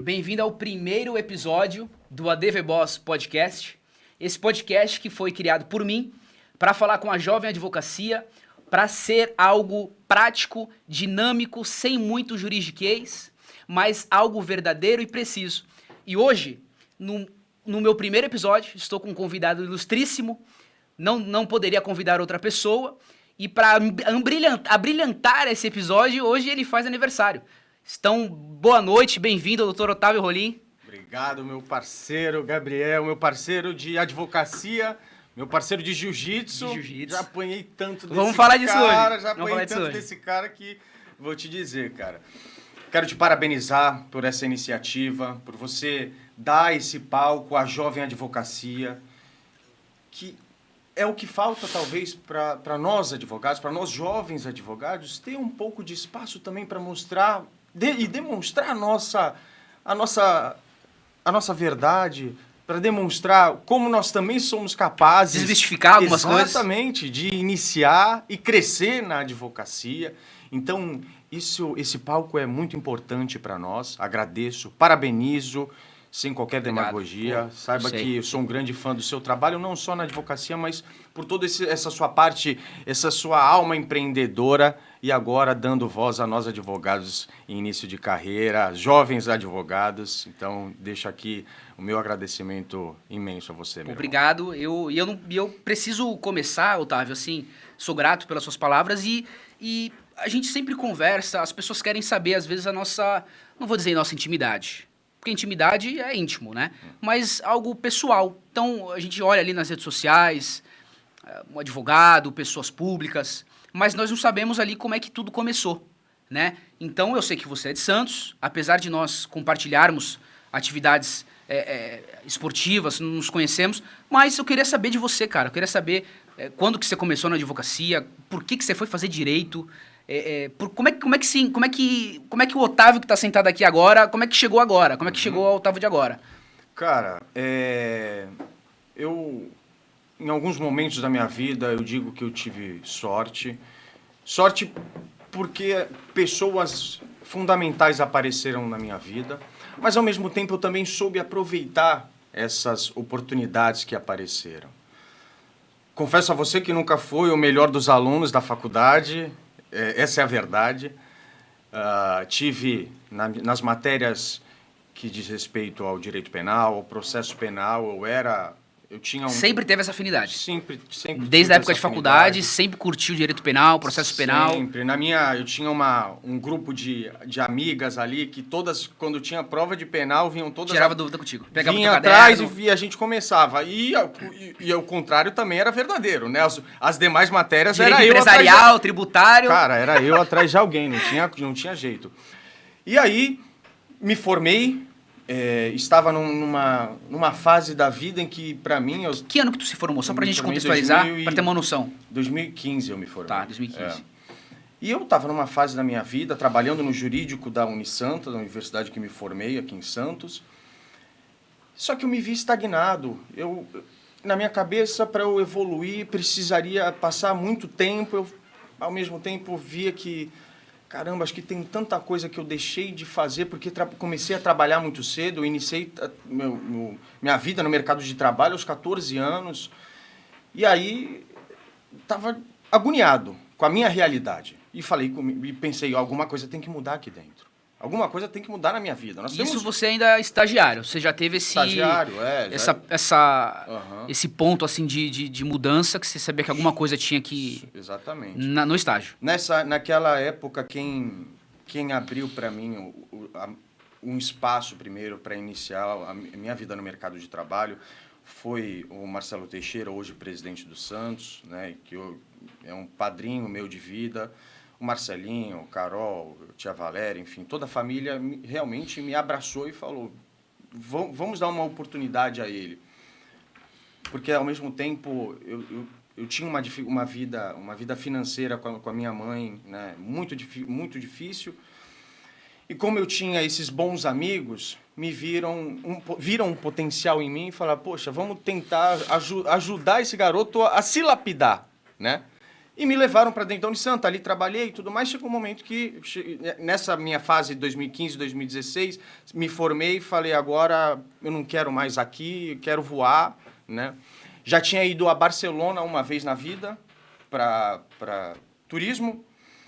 bem-vindo ao primeiro episódio do ADV Boss Podcast. Esse podcast que foi criado por mim para falar com a jovem advocacia, para ser algo prático, dinâmico, sem muito juridiquês, mas algo verdadeiro e preciso. E hoje, no meu primeiro episódio, estou com um convidado ilustríssimo, não poderia convidar outra pessoa, e para abrilhantar esse episódio, hoje ele faz aniversário. Então, boa noite, bem-vindo, doutor Otávio Rolim. Obrigado, meu parceiro Gabriel, meu parceiro de advocacia, meu parceiro de jiu-jitsu. Já apanhei tanto desse cara. Vamos falar disso hoje. Já apanhei tanto desse cara que vou te dizer, cara. Quero te parabenizar por essa iniciativa, por você dar esse palco à jovem advocacia, que é o que falta, talvez, para nós advogados, para nós jovens advogados, ter um pouco de espaço também para mostrar e demonstrar a nossa verdade, para demonstrar como nós também somos capazes... Desmistificar algumas coisas. Exatamente, de iniciar e crescer na advocacia. Então, esse palco é muito importante para nós. Agradeço, parabenizo, sem qualquer demagogia. Pô, Saiba que eu sou um grande fã do seu trabalho, não só na advocacia, mas por toda essa sua parte, essa sua alma empreendedora, e agora dando voz a nós advogados em início de carreira, jovens advogados. Então, deixo aqui o meu agradecimento imenso a você, meu Obrigado. Eu preciso começar, Otávio, assim, sou grato pelas suas palavras e a gente sempre conversa, as pessoas querem saber, às vezes, a nossa, não vou dizer nossa intimidade, porque intimidade é íntimo, né? Mas algo pessoal. Então, a gente olha ali nas redes sociais, um advogado, pessoas públicas, mas nós não sabemos ali como é que tudo começou, né? Então, eu sei que você é de Santos, apesar de nós compartilharmos atividades esportivas, nos conhecemos, mas eu queria saber de você, cara. Eu queria saber quando que você começou na advocacia, por que você foi fazer direito, como é que o Otávio que está sentado aqui agora, como é que chegou agora? Como é que chegou ao Otávio de agora? Cara, eu, em alguns momentos da minha vida, eu digo que eu tive sorte. Sorte porque pessoas fundamentais apareceram na minha vida, mas ao mesmo tempo eu também soube aproveitar essas oportunidades que apareceram. Confesso a você que nunca fui o melhor dos alunos da faculdade, essa é a verdade. Tive nas matérias que diz respeito ao direito penal, ao processo penal, eu tinha Sempre teve essa afinidade? Sempre. Desde a época de faculdade, sempre curtiu o direito penal, processo penal? Sempre. Eu tinha um grupo de amigas ali que todas, quando tinha prova de penal, vinham todas... Tirava dúvida contigo. Pegava vinha atrás e a gente começava. E o contrário também era verdadeiro, né? As demais matérias direito era eu empresarial, tributário... Cara, era eu atrás de alguém, não tinha jeito. E aí, me formei... estava numa fase da vida em que, para mim... Que ano que tu se formou? Só pra gente contextualizar, para ter uma noção. 2015 eu me formei. Tá, 2015. E eu estava numa fase da minha vida, trabalhando no jurídico da Unisanta, da universidade que me formei aqui em Santos. Só que eu me vi estagnado. Na minha cabeça, para eu evoluir, precisaria passar muito tempo. Eu, ao mesmo tempo, via que... Caramba, acho que tem tanta coisa que eu deixei de fazer porque comecei a trabalhar muito cedo. Eu iniciei minha vida no mercado de trabalho aos 14 anos. E aí, estava agoniado com a minha realidade. E pensei, alguma coisa tem que mudar aqui dentro. Alguma coisa tem que mudar na minha vida. Você ainda é estagiário. Você já teve estagiário, esse ponto assim de mudança que você sabia que alguma coisa tinha que... Exatamente. No estágio. Naquela época, quem abriu para mim um espaço primeiro para iniciar a minha vida no mercado de trabalho foi o Marcelo Teixeira, hoje presidente do Santos, né, que é um padrinho meu de vida. O Marcelinho, o Carol, a tia Valéria, enfim, toda a família realmente me abraçou e falou, vamos dar uma oportunidade a ele. Porque, ao mesmo tempo, eu tinha uma vida financeira com a minha mãe, né, muito difícil. E como eu tinha esses bons amigos, viram um potencial em mim e falaram, poxa, vamos tentar ajudar esse garoto a se lapidar, né? E me levaram para dentro da Unisanta, ali trabalhei e tudo mais. Chegou um momento que, nessa minha fase de 2015, 2016, me formei e falei, agora eu não quero mais aqui, eu quero voar, né? Já tinha ido a Barcelona uma vez na vida para turismo,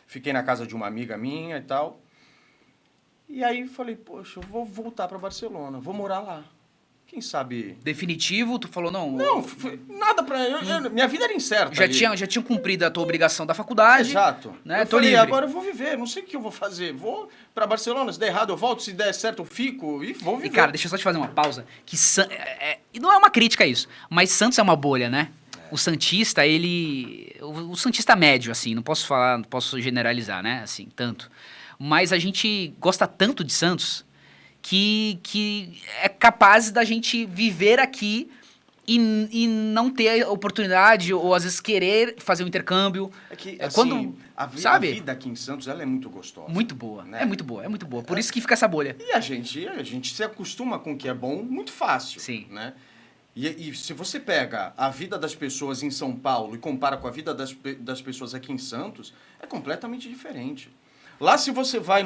fiquei na casa de uma amiga minha e tal. E aí falei, poxa, eu vou voltar para Barcelona, vou morar lá. Quem sabe... Definitivo, tu falou, não... Não, nada pra... minha vida era incerta ali. Já tinha cumprido a tua obrigação da faculdade. Exato. Né? Eu Tô falei, livre. agora eu vou viver, não sei o que eu vou fazer. Vou pra Barcelona, se der errado eu volto, se der certo eu fico e vou viver. E, cara, deixa eu só te fazer uma pausa. E não é uma crítica a isso, mas Santos é uma bolha, né? O Santista, ele... O Santista médio, assim, não posso generalizar, né? Assim, tanto. Mas a gente gosta tanto de Santos que é capaz da gente viver aqui e não ter a oportunidade, ou às vezes querer fazer um intercâmbio. É que, quando, a vida aqui em Santos, ela é muito gostosa. Muito boa, né? é muito boa, é muito boa. Por isso que fica essa bolha. E a gente se acostuma com o que é bom muito fácil. Sim. Né? E se você pega a vida das pessoas em São Paulo e compara com a vida das pessoas aqui em Santos, é completamente diferente. Lá, se você vai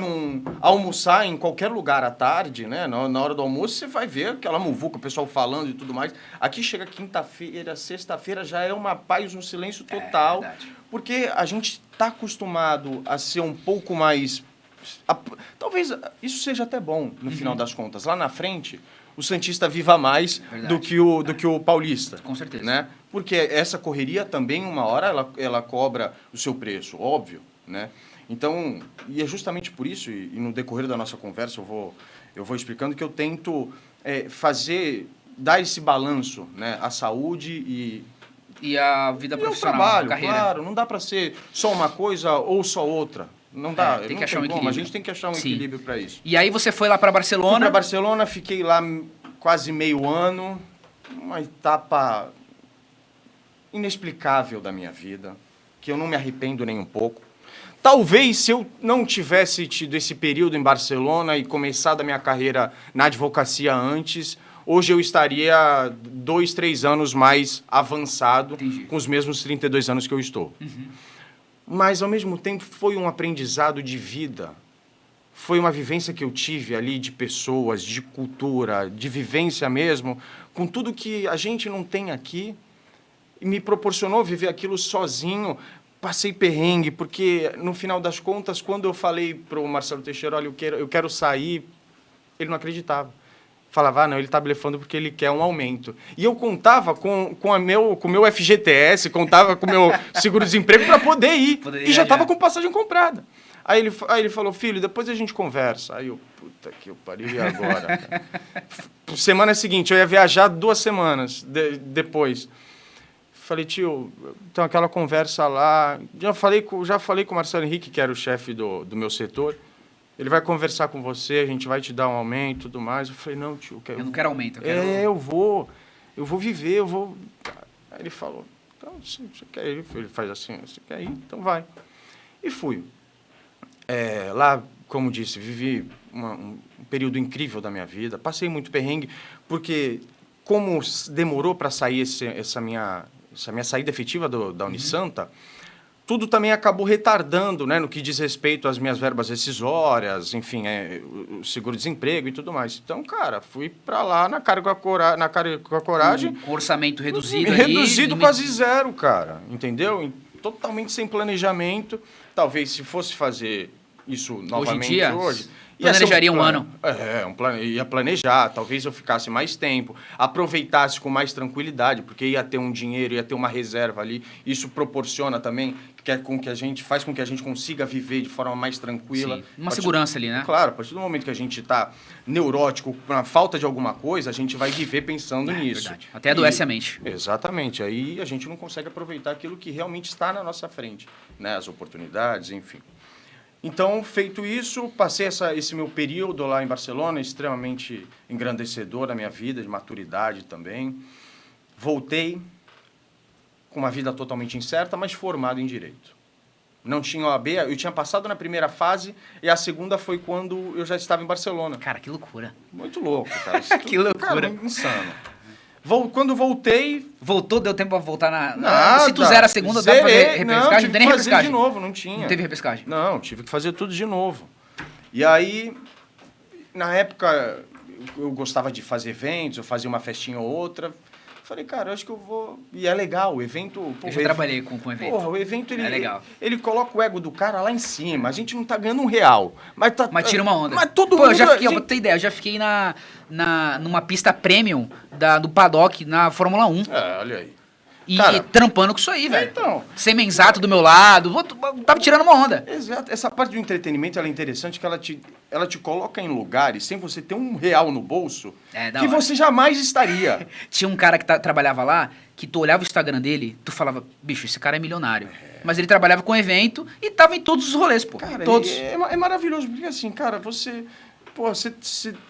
almoçar em qualquer lugar à tarde, né, na hora do almoço, você vai ver aquela muvuca, o pessoal falando e tudo mais. Aqui chega quinta-feira, sexta-feira, já é uma paz, um silêncio total. É verdade. Porque a gente está acostumado a ser um pouco mais... Talvez isso seja até bom, no final das contas. Lá na frente, o Santista viva mais do que o paulista. Com certeza. Né? Porque essa correria também, uma hora, ela cobra o seu preço, óbvio, né? Então, e é justamente por isso, e no decorrer da nossa conversa eu vou explicando que eu tento dar esse balanço, né? A saúde e a vida profissional, o trabalho, a carreira. claro, não dá para ser só uma coisa ou só outra. Não dá, Tem que não achar um como. equilíbrio. A gente tem que achar um Sim. equilíbrio para isso. E aí você foi lá para Fui Barcelona. para Barcelona, fiquei lá quase meio ano, uma etapa inexplicável da minha vida, que eu não me arrependo nem um pouco. Talvez, se eu não tivesse tido esse período em Barcelona e começado a minha carreira na advocacia antes, hoje eu estaria 2, 3 anos mais avançado, Entendi. com os mesmos 32 anos que eu estou. Uhum. Mas, ao mesmo tempo, foi um aprendizado de vida. Foi uma vivência que eu tive ali de pessoas, de cultura, de vivência mesmo, com tudo que a gente não tem aqui. E me proporcionou viver aquilo sozinho. Passei perrengue, porque, no final das contas, quando eu falei para o Marcelo Teixeira, olha, eu quero sair, ele não acreditava. Falava, não, ele está blefando porque ele quer um aumento. E eu contava com o meu FGTS, contava com o meu seguro-desemprego para poder ir. E já estava com passagem comprada. Aí ele falou, filho, depois a gente conversa. Aí eu, puta que eu pariu, e agora? Cara? Semana seguinte, eu ia viajar 2 semanas depois. Falei, tio, então aquela conversa lá... Já falei com o Marcelo Henrique, que era o chefe do meu setor. Ele vai conversar com você, a gente vai te dar um aumento e tudo mais. Eu falei, não, tio... Eu não quero aumento, eu quero... eu vou viver, eu vou... Aí ele falou, então, você quer ir? Ele faz assim, você quer ir? Então vai. E fui. Lá, como disse, vivi um período incrível da minha vida. Passei muito perrengue, porque como demorou para sair essa minha saída efetiva da Unisanta, tudo também acabou retardando, né, no que diz respeito às minhas verbas rescisórias, enfim, o seguro-desemprego e tudo mais. Então, cara, fui para lá na cara com a coragem. Com orçamento reduzido Reduzido quase zero, cara, entendeu? Totalmente sem planejamento. Talvez, se fosse fazer isso novamente hoje... Planejaria um ano. Ia planejar, talvez eu ficasse mais tempo, aproveitasse com mais tranquilidade, porque ia ter um dinheiro, ia ter uma reserva ali. Isso proporciona também, faz com que a gente consiga viver de forma mais tranquila. Sim, uma segurança ali, né? Claro, a partir do momento que a gente está neurótico, na falta de alguma coisa, a gente vai viver pensando nisso. Verdade. Até adoece a mente. Exatamente. Aí a gente não consegue aproveitar aquilo que realmente está na nossa frente, né? As oportunidades, enfim. Então, feito isso, passei esse meu período lá em Barcelona, extremamente engrandecedor na minha vida, de maturidade também. Voltei com uma vida totalmente incerta, mas formado em Direito. Não tinha OAB, eu tinha passado na primeira fase e a segunda foi quando eu já estava em Barcelona. Cara, que loucura. Muito louco, cara. Que loucura. Cara, insano. Quando voltei... Voltou, deu tempo pra voltar na... Nada, se tu zera a segunda, dá pra fazer repescagem? Não, tive Não tem nem que fazer repescagem. de novo, não tinha. Não teve repescagem. Não, tive que fazer tudo de novo. E aí, na época, eu gostava de fazer eventos, eu fazia uma festinha ou outra. Falei, cara, eu acho que eu vou... E é legal, o evento... Eu já trabalhei com evento. Porra, o evento, É legal. ele coloca o ego do cara lá em cima. A gente não tá ganhando R$1, Mas tira uma onda. Mas todo Pô, mundo... eu já fiquei, pra ter ideia, eu já fiquei numa pista premium do paddock na Fórmula 1. olha aí. E Cara, trampando com isso aí, velho. Então... Semenzato do meu lado, tava tirando uma onda. Exato. Essa parte do entretenimento, ela é interessante, que ela te coloca em lugares sem você ter R$1 no bolso, Da que hora. você jamais estaria. Tinha um cara que trabalhava lá, que tu olhava o Instagram dele, tu falava, bicho, esse cara é milionário. Mas ele trabalhava com evento e tava em todos os rolês, pô. Cara, todos. é maravilhoso, porque assim, cara, você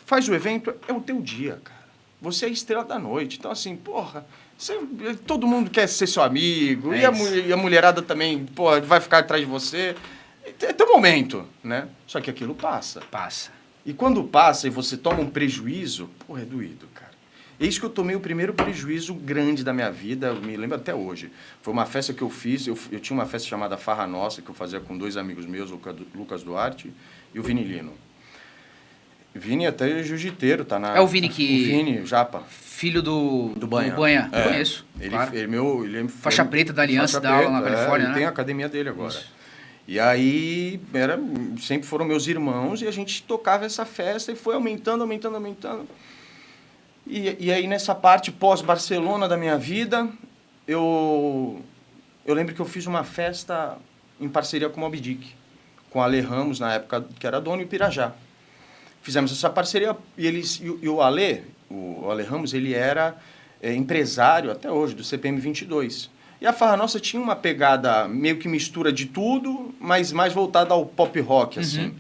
faz o evento, é o teu dia, cara. Você é a estrela da noite. Então, assim, porra, todo mundo quer ser seu amigo, É e a mulherada também, porra, vai ficar atrás de você. É teu momento, né? Só que aquilo passa. Passa. E quando passa e você toma um prejuízo, porra, é doído, cara. Eis que eu tomei o primeiro prejuízo grande da minha vida, eu me lembro até hoje. Foi uma festa que eu fiz, eu tinha uma festa chamada Farra Nossa, que eu fazia com 2 amigos meus, o Lucas Duarte e o Vini Lino. Vini até é jiu-jiteiro, tá na... É o Vini que... O Vini, o Japa. Filho do Banha. Eu conheço. Ele, Claro. ele Faixa preta da Aliança, faixa dá aula na preta, Califórnia, ele né? tem a academia dele agora. Isso. E aí, sempre foram meus irmãos e a gente tocava essa festa e foi aumentando. E aí, nessa parte pós-Barcelona da minha vida, eu lembro que eu fiz uma festa em parceria com o Moby Dick, com o Ale Ramos, na época, que era dono do Pirajá. Fizemos essa parceria e o Ale Ramos, ele era empresário até hoje, do CPM 22. E a Farra Nossa tinha uma pegada meio que mistura de tudo, mas mais voltada ao pop rock, assim.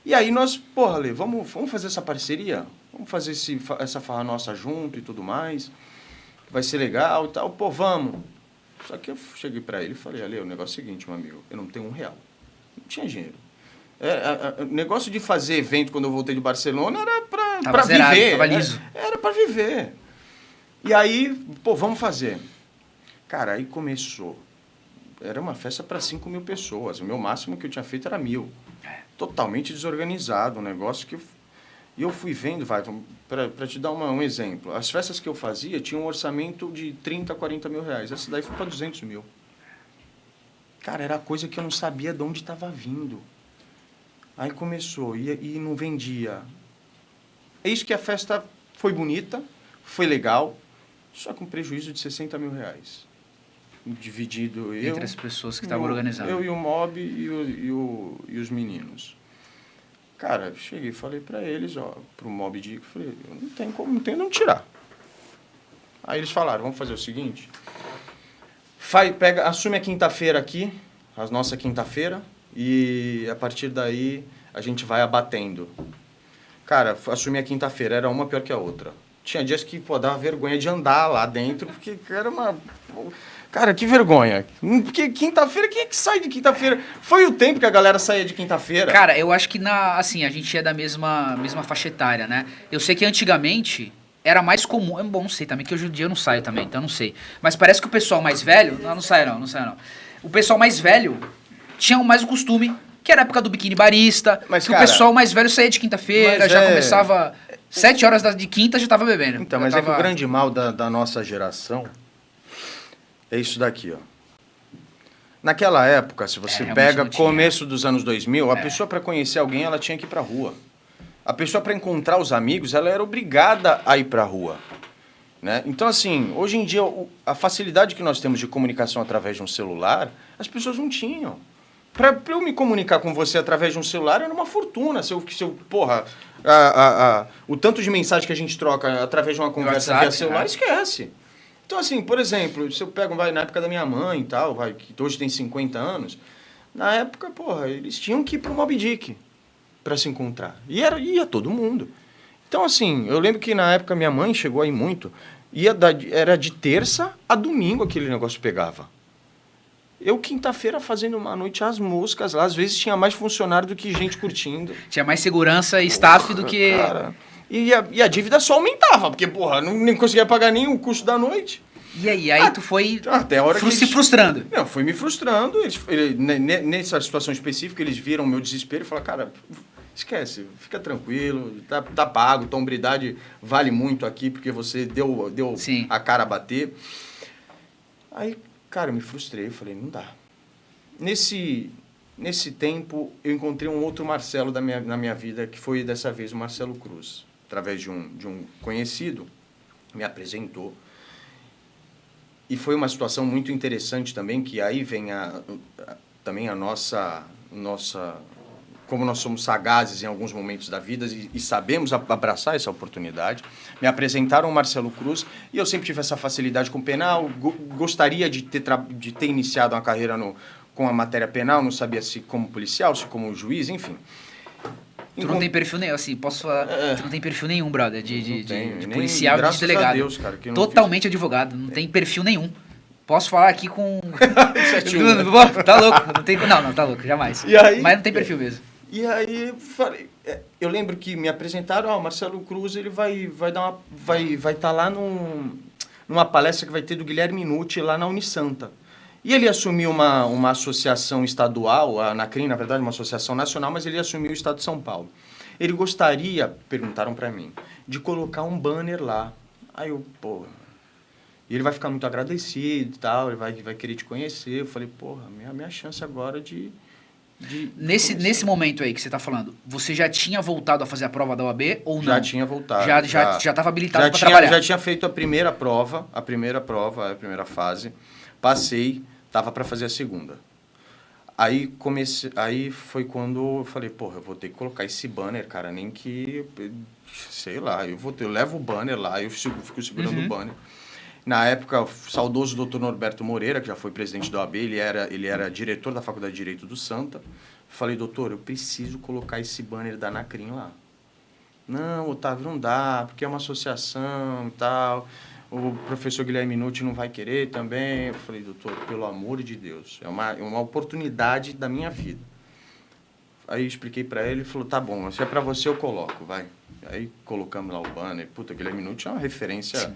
E aí nós, porra, Ale, vamos fazer essa parceria? Vamos fazer essa Farra Nossa junto e tudo mais. Vai ser legal e tal. Pô, vamos. Só que eu cheguei pra ele e falei, Ale, o negócio é o seguinte, meu amigo, eu não tenho R$1. Não tinha dinheiro. O negócio de fazer evento quando eu voltei de Barcelona era pra zerado, viver. tava liso. Era pra viver. E aí, pô, vamos fazer. Cara, aí começou. Era uma festa para 5.000 pessoas. O meu máximo que eu tinha feito era 1.000. Totalmente desorganizado, um negócio que... E eu fui vendo, para te dar um exemplo. As festas que eu fazia tinham um orçamento de 30, 40 mil reais. Essa daí foi para 200 mil. Cara, era coisa que eu não sabia de onde estava vindo. Aí começou, e não vendia. É isso que a festa foi bonita, foi legal, só com prejuízo de 60 mil reais. Dividido entre as pessoas que estavam organizando. Eu e o Mob e os meninos. Cara, cheguei e falei pra eles, pro Mob Dick, falei, eu não tenho como, não tenho não tirar. Aí eles falaram, vamos fazer o seguinte, assume a quinta-feira aqui, a nossa quinta-feira, e a partir daí a gente vai abatendo. Cara, assumi a quinta-feira, era uma pior que a outra. Tinha dias que, dava vergonha de andar lá dentro, porque era uma... Cara, que vergonha. Porque quinta-feira, quem é que sai de quinta-feira? Foi o tempo que a galera saía de quinta-feira. Cara, eu acho que assim, a gente é da mesma faixa etária, né? Eu sei que antigamente era mais comum... Bom, não sei também, que hoje em dia eu não saio também, então não sei. Mas parece que o pessoal mais velho... Não sai não. O pessoal mais velho tinha mais o costume, que era a época do biquíni barista, mas, que cara, o pessoal mais velho saía de quinta-feira, já começava 7 horas de quinta, já tava bebendo. Então, mas é que o grande mal da nossa geração é isso daqui, ó. Naquela época, se você pega começo dos anos 2000, a pessoa para conhecer alguém, ela tinha que ir pra rua. A pessoa para encontrar os amigos, ela era obrigada a ir pra rua. Né? Então, assim, hoje em dia, a facilidade que nós temos de comunicação através de um celular, as pessoas não tinham. Para eu me comunicar com você através de um celular era uma fortuna. O tanto de mensagem que a gente troca através de uma conversa WhatsApp, via celular, esquece. Então, assim, por exemplo, se eu pego, na época da minha mãe e tal, que hoje tem 50 anos, na época, eles tinham que ir pro Moby Dick para se encontrar. E ia todo mundo. Então, assim, eu lembro que na época minha mãe chegou aí muito, era de terça a domingo aquele negócio pegava. Eu, quinta-feira, fazendo uma noite às moscas lá, às vezes tinha mais funcionário do que gente curtindo. Tinha mais segurança e staff do que... Cara, E a dívida só aumentava, porque, porra, nem conseguia pagar nem o custo da noite. E aí tu foi Até a hora que se frustrando. Não, foi me frustrando. Nessa situação específica, eles viram o meu desespero e falaram, cara, esquece, fica tranquilo, tá pago, tua hombridade vale muito aqui, porque você deu a cara a bater. Aí, cara, eu me frustrei, eu falei, não dá. Nesse tempo, eu encontrei um outro Marcelo na minha vida, que foi, dessa vez, o Marcelo Cruz. Através de um conhecido, me apresentou. E foi uma situação muito interessante também, que aí vem também a nossa... Como nós somos sagazes em alguns momentos da vida e sabemos abraçar essa oportunidade. Me apresentaram o Marcelo Cruz e eu sempre tive essa facilidade com penal. Gostaria de ter iniciado uma carreira com a matéria penal, não sabia se como policial, se como juiz, enfim. Tu não tem perfil nenhum, assim, posso falar, tu não tem perfil nenhum, brother, de policial e de delegado. Graças a Deus, cara, que totalmente advogado, não tem perfil nenhum. Posso falar aqui com... 71, tá louco, não tem... Não, tá louco, jamais. Mas não tem perfil mesmo. E aí, eu lembro que me apresentaram, o Marcelo Cruz, ele vai estar lá numa palestra que vai ter do Guilherme Minuti lá na Unisanta. E ele assumiu uma associação estadual, a Anacrim, na verdade, uma associação nacional, mas ele assumiu o estado de São Paulo. Ele gostaria, perguntaram para mim, de colocar um banner lá. Aí eu, porra... E ele vai ficar muito agradecido e tal, ele vai querer te conhecer. Eu falei, porra, minha chance agora de Nesse momento aí que você está falando, você já tinha voltado a fazer a prova da OAB ou não? Já tinha voltado. Já estava habilitado para trabalhar? Já tinha feito a primeira prova, a primeira fase. Passei, estava para fazer a segunda. Aí foi quando eu falei, porra, eu vou ter que colocar esse banner, cara, nem que, sei lá, eu levo o banner lá, eu fico segurando o banner. Na época, o saudoso doutor Norberto Moreira, que já foi presidente da OAB, ele era diretor da Faculdade de Direito do Santa. Falei, doutor, eu preciso colocar esse banner da Anacrim lá. Não, Otávio, não dá, porque é uma associação e tal. O professor Guilherme Minuti não vai querer também. Eu falei, doutor, pelo amor de Deus, é uma oportunidade da minha vida. Aí eu expliquei para ele, ele falou, tá bom, se é para você eu coloco, vai. Aí colocamos lá o banner. Puta, Guilherme Minuti é uma referência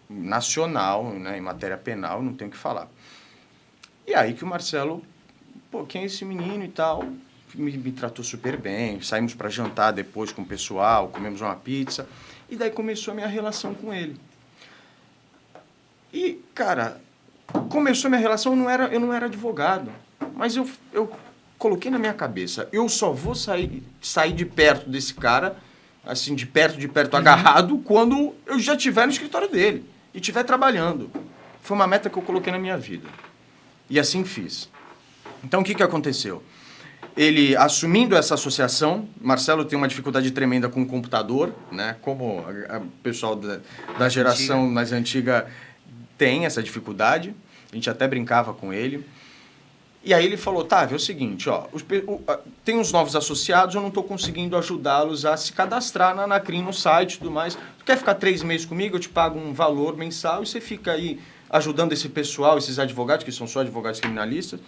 nacional, né, em matéria penal, não tem o que falar. E aí que o Marcelo, pô, quem é esse menino e tal? Me tratou super bem, saímos para jantar depois com o pessoal, comemos uma pizza, e daí começou a minha relação com ele. E, cara, começou a minha relação, eu não era advogado, mas eu coloquei na minha cabeça, eu só vou sair de perto desse cara, assim, de perto agarrado, quando eu já estiver no escritório dele e estiver trabalhando. Foi uma meta que eu coloquei na minha vida. E assim fiz. Então, o que aconteceu? Ele, assumindo essa associação, Marcelo tem uma dificuldade tremenda com o computador, né? Como o pessoal da geração mais antiga tem essa dificuldade. A gente até brincava com ele. E aí ele falou, Otávio, é o seguinte, ó, tem uns novos associados, eu não estou conseguindo ajudá-los a se cadastrar na Anacrim, no site e tudo mais. Tu quer ficar 3 meses comigo? Eu te pago um valor mensal e você fica aí ajudando esse pessoal, esses advogados, que são só advogados criminalistas,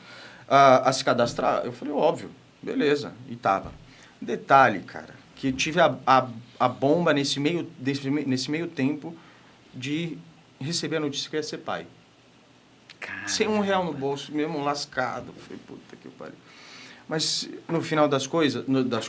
a se cadastrar? Eu falei, óbvio, beleza. E tava. Detalhe, cara, que eu tive a bomba nesse meio tempo de receber a notícia que eu ia ser pai. Caramba. Sem R$1 no bolso, mesmo lascado. Eu falei, puta que pariu. Mas no final das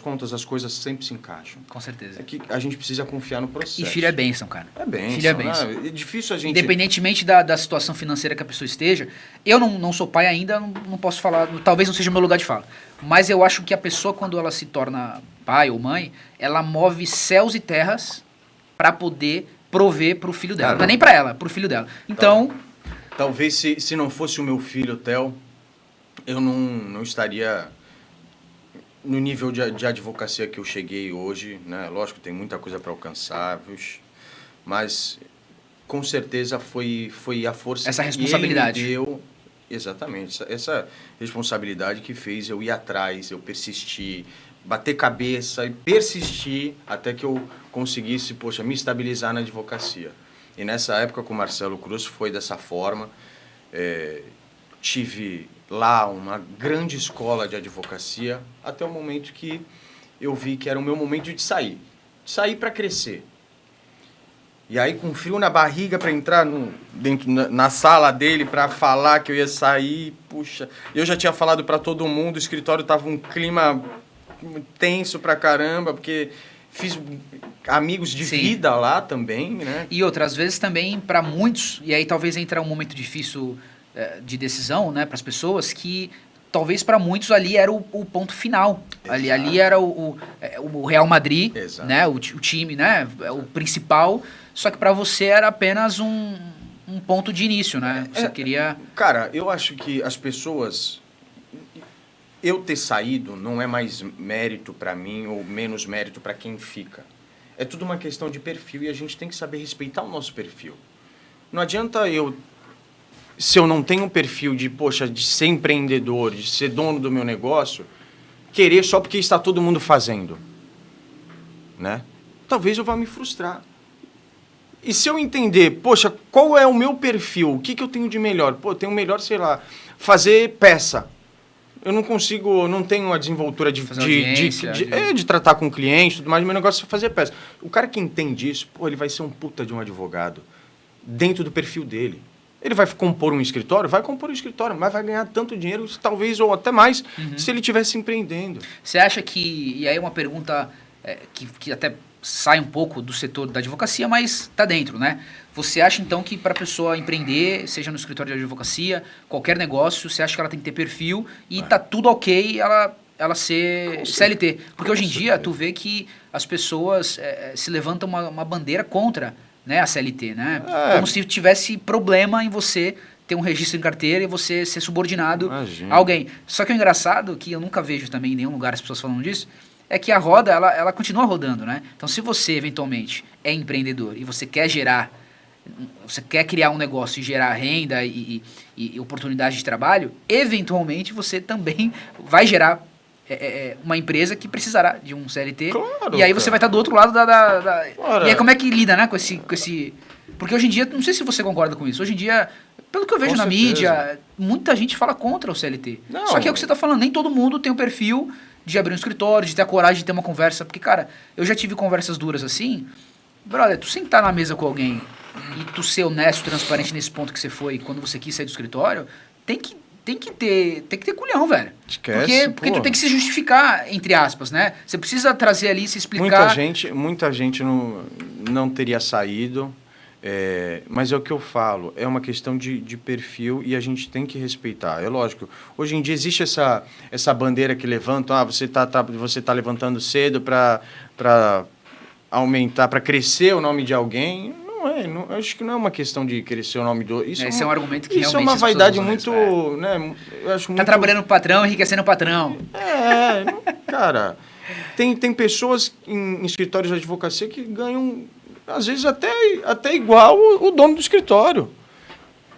contas, as coisas sempre se encaixam. Com certeza. É que a gente precisa confiar no processo. E filho é bênção, cara. É bênção. Filho é bênção. É difícil a gente... Independentemente da situação financeira que a pessoa esteja, eu não sou pai ainda, não posso falar, talvez não seja o meu lugar de fala. Mas eu acho que a pessoa, quando ela se torna pai ou mãe, ela move céus e terras para poder prover pro filho dela. Não é nem para ela, pro filho dela. Então... Talvez se não fosse o meu filho, Theo, eu não estaria no nível de advocacia que eu cheguei hoje, né? Lógico, tem muita coisa para alcançar, mas com certeza foi a força essa responsabilidade. Que ele me deu. Exatamente, essa responsabilidade que fez eu ir atrás, eu persistir, bater cabeça e persistir até que eu conseguisse, me estabilizar na advocacia. E nessa época com o Marcelo Cruz foi dessa forma. Tive lá uma grande escola de advocacia até o momento que eu vi que era o meu momento de sair. saí para crescer. E aí, com frio na barriga para entrar na sala dele para falar que eu ia sair, puxa, eu já tinha falado para todo mundo, o escritório tava um clima tenso pra caramba, porque fiz amigos de Sim. vida lá também, né? E outras vezes também para muitos, e aí talvez entra um momento difícil de decisão, né, para as pessoas, que talvez para muitos ali era o ponto final. Ali era o Real Madrid, Exato. né, o time, né, o principal, só que para você era apenas um ponto de início, né? Você queria... Cara, eu acho que as pessoas... Eu ter saído não é mais mérito para mim ou menos mérito para quem fica. É tudo uma questão de perfil e a gente tem que saber respeitar o nosso perfil. Não adianta se eu não tenho um perfil de, poxa, de ser empreendedor, de ser dono do meu negócio, querer só porque está todo mundo fazendo, né? Talvez eu vá me frustrar. E se eu entender, poxa, qual é o meu perfil? O que eu tenho de melhor? Pô, eu tenho melhor, sei lá, fazer peça. Eu não consigo, não tenho a desenvoltura de tratar com o cliente, tudo mais, meu negócio é fazer peça. O cara que entende isso, pô, ele vai ser um puta de um advogado dentro do perfil dele. Ele vai compor um escritório? Vai compor um escritório, mas vai ganhar tanto dinheiro, talvez, ou até mais, se ele estivesse empreendendo. Você acha que, e aí uma pergunta que até sai um pouco do setor da advocacia, mas tá dentro, né? Você acha, então, que para a pessoa empreender, seja no escritório de advocacia, qualquer negócio, você acha que ela tem que ter perfil e tá tudo ok ela ser CLT? Porque hoje em dia, tu vê que as pessoas se levantam uma bandeira contra, né, a CLT, né? Como se tivesse problema em você ter um registro em carteira e você ser subordinado a alguém. Só que o engraçado, que eu nunca vejo também em nenhum lugar as pessoas falando disso, é que a roda, ela continua rodando, né? Então, se você, eventualmente, é empreendedor e você quer criar um negócio e gerar renda e oportunidade de trabalho, eventualmente você também vai gerar uma empresa que precisará de um CLT. Claro, e aí você vai estar do outro lado da... Ora. E aí como é que lida, né, com esse... Porque hoje em dia, não sei se você concorda com isso, hoje em dia, pelo que eu vejo Com na certeza. mídia, muita gente fala contra o CLT. Não. Só que é o que você está falando, nem todo mundo tem o perfil de abrir um escritório, de ter a coragem de ter uma conversa. Porque, cara, eu já tive conversas duras assim. Brother, tu sentar na mesa com alguém e tu ser honesto, transparente nesse ponto que você foi quando você quis sair do escritório, tem que ter culhão, velho. Esquece, porque tu tem que se justificar, entre aspas, né? Você precisa trazer ali, se explicar. Muita gente não teria saído, mas é o que eu falo, é uma questão de perfil e a gente tem que respeitar. É lógico, hoje em dia existe essa bandeira que levanta, você tá levantando cedo para aumentar, para crescer o nome de alguém. Não, acho que não é uma questão de crescer o nome do... Esse é um argumento que isso realmente é uma as pessoas vaidade usam muito... mesmo, né, eu acho Tá muito... trabalhando pro patrão, enriquecendo o patrão. Cara, tem pessoas em escritórios de advocacia que ganham, às vezes, até igual o dono do escritório.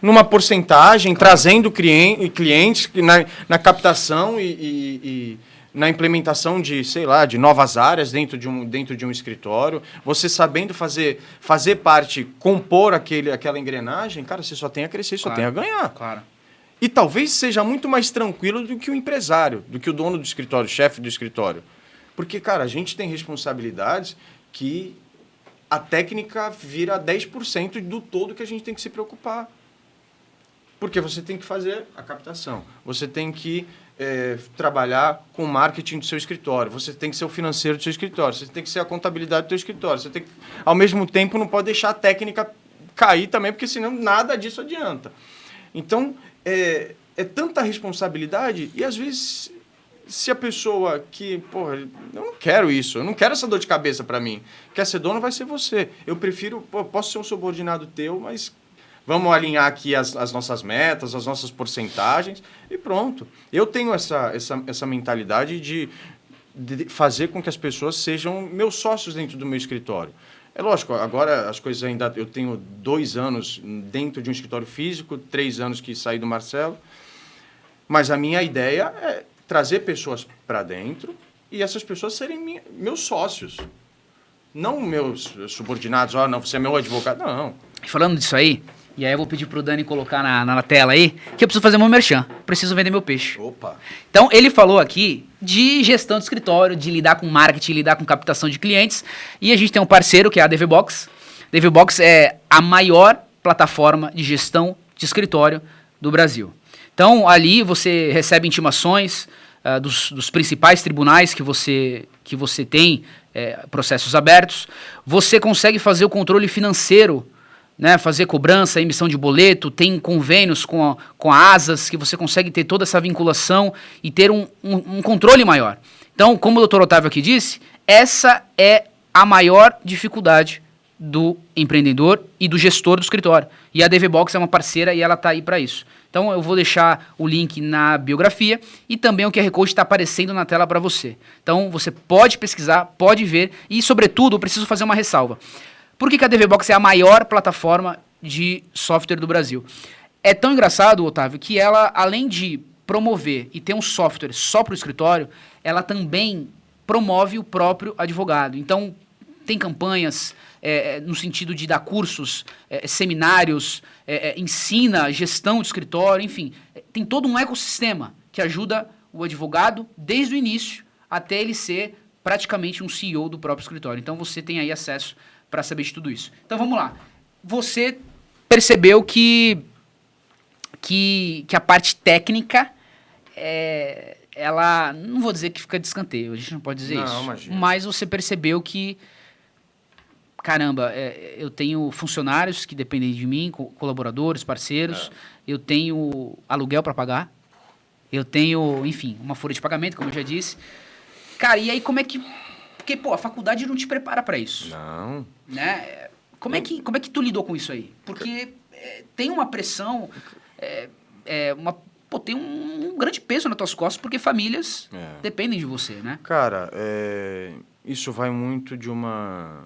Numa porcentagem, trazendo clientes na captação e na implementação de novas áreas dentro de um escritório. Você sabendo fazer parte, compor aquela engrenagem, cara, você só tem a crescer, só tem a ganhar. Claro. E talvez seja muito mais tranquilo do que o empresário, do que o dono do escritório, o chefe do escritório. Porque, cara, a gente tem responsabilidades que a técnica vira 10% do todo que a gente tem que se preocupar. Porque você tem que fazer a captação, você tem que trabalhar com o marketing do seu escritório, você tem que ser o financeiro do seu escritório, você tem que ser a contabilidade do seu escritório, você tem que, ao mesmo tempo, não pode deixar a técnica cair também, porque senão nada disso adianta. Então, é tanta responsabilidade e, às vezes, se a pessoa que, porra, eu não quero isso, eu não quero essa dor de cabeça para mim, quer ser dono, vai ser você. Eu prefiro, posso ser um subordinado teu, mas vamos alinhar aqui as nossas metas, as nossas porcentagens e pronto. Eu tenho essa mentalidade de fazer com que as pessoas sejam meus sócios dentro do meu escritório. É lógico, agora as coisas ainda... Eu tenho 2 anos dentro de um escritório físico, 3 anos que saí do Marcelo, mas a minha ideia é trazer pessoas para dentro e essas pessoas serem meus sócios. Não meus subordinados, não, você é meu advogado, não. E falando disso aí, E aí eu vou pedir pro Dani colocar na tela aí, que eu preciso fazer meu merchan. Preciso vender meu peixe. Opa! Então, ele falou aqui de gestão de escritório, de lidar com marketing, lidar com captação de clientes. E a gente tem um parceiro, que é a DVBox. DVBox é a maior plataforma de gestão de escritório do Brasil. Então, ali você recebe intimações dos principais tribunais que você tem, processos abertos. Você consegue fazer o controle financeiro, né, fazer cobrança, emissão de boleto, tem convênios com a Asas, que você consegue ter toda essa vinculação e ter um controle maior. Então, como o Dr. Otávio aqui disse, essa é a maior dificuldade do empreendedor e do gestor do escritório. E a DVBox é uma parceira e ela está aí para isso. Então, eu vou deixar o link na biografia e também o QR Code está aparecendo na tela para você. Então, você pode pesquisar, pode ver e, sobretudo, eu preciso fazer uma ressalva. Por que a DVBox é a maior plataforma de software do Brasil? É tão engraçado, Otávio, que ela, além de promover e ter um software só para o escritório, ela também promove o próprio advogado. Então, tem campanhas no sentido de dar cursos, seminários, ensina gestão de escritório, enfim. Tem todo um ecossistema que ajuda o advogado desde o início até ele ser praticamente um CEO do próprio escritório. Então, você tem aí acesso para saber de tudo isso. Então, vamos lá. Você percebeu que a parte técnica, ela, não vou dizer que fica de escanteio, a gente não pode dizer isso. Imagina. Mas você percebeu que, caramba, eu tenho funcionários que dependem de mim, colaboradores, parceiros, eu tenho aluguel para pagar, eu tenho, enfim, uma folha de pagamento, como eu já disse. Cara, e aí como é que... Porque, pô, a faculdade não te prepara para isso. Não. Né? Como é que tu lidou com isso aí? Porque tem uma pressão, tem um grande peso nas tuas costas, porque famílias dependem de você, né? Cara, isso vai muito de uma...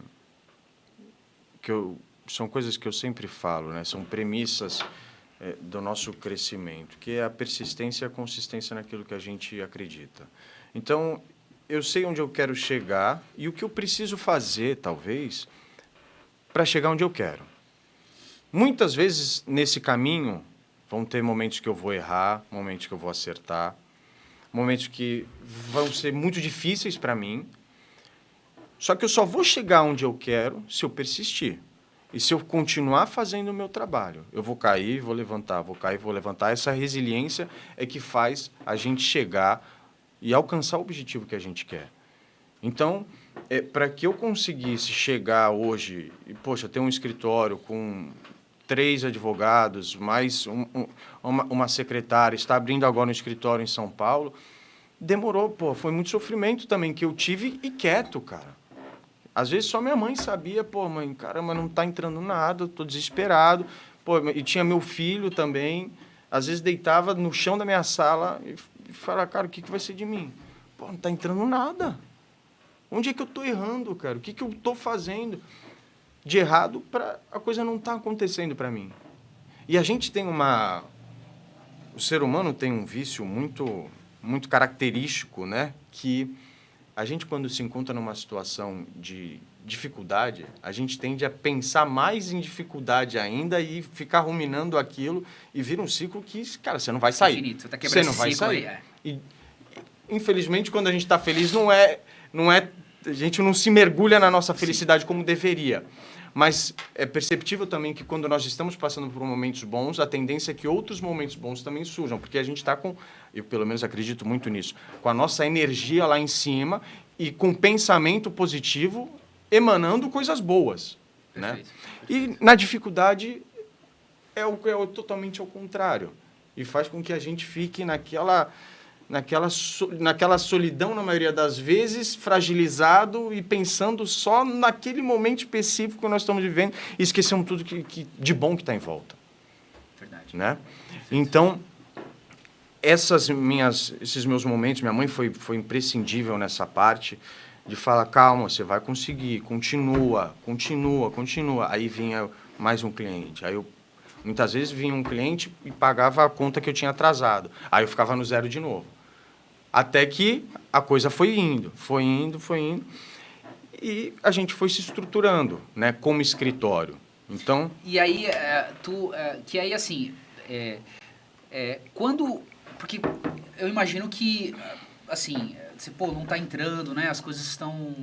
São coisas que eu sempre falo, né? São premissas do nosso crescimento, que é a persistência e a consistência naquilo que a gente acredita. Então, eu sei onde eu quero chegar e o que eu preciso fazer, talvez, para chegar onde eu quero. Muitas vezes, nesse caminho, vão ter momentos que eu vou errar, momentos que eu vou acertar, momentos que vão ser muito difíceis para mim. Só que eu só vou chegar onde eu quero se eu persistir. E se eu continuar fazendo o meu trabalho. Eu vou cair, vou levantar, vou cair, vou levantar. Essa resiliência é que faz a gente chegar e alcançar o objetivo que a gente quer. Então, para que eu conseguisse chegar hoje, e, poxa, ter um escritório com 3 advogados, mais uma secretária, está abrindo agora um escritório em São Paulo, demorou, foi muito sofrimento também que eu tive e quieto, cara. Às vezes só minha mãe sabia, mãe, caramba, não está entrando nada, estou desesperado. E tinha meu filho também, às vezes deitava no chão da minha sala e falava, cara, o que vai ser de mim? Não está entrando nada. Onde é que eu estou errando, cara? O que eu estou fazendo de errado para a coisa não estar acontecendo para mim? E a gente tem o ser humano tem um vício muito, muito característico, né? Que a gente, quando se encontra numa situação de dificuldade, a gente tende a pensar mais em dificuldade ainda e ficar ruminando aquilo e vira um ciclo que, cara, você não vai sair. Infinito, você tá quebrando não vai sair. Aí, E, infelizmente, quando a gente está feliz, a gente não se mergulha na nossa felicidade como deveria. Mas é perceptível também que quando nós estamos passando por momentos bons, a tendência é que outros momentos bons também surjam, porque a gente está com, eu pelo menos acredito muito nisso, com a nossa energia lá em cima e com pensamento positivo emanando coisas boas. Perfeito. Né? E na dificuldade é totalmente ao contrário. E faz com que a gente fique naquela solidão, na maioria das vezes, fragilizado e pensando só naquele momento específico que nós estamos vivendo e esquecemos tudo de bom que está em volta. Verdade. Né? Então, esses meus momentos, minha mãe foi imprescindível nessa parte de falar, calma, você vai conseguir, continua. Aí vinha mais um cliente. Muitas vezes vinha um cliente e pagava a conta que eu tinha atrasado. Aí eu ficava no zero de novo. Até que a coisa foi indo. E a gente foi se estruturando, né, como escritório. Então... E aí, que aí assim, quando... Porque eu imagino que, assim, você, pô, não tá entrando, né? As coisas estão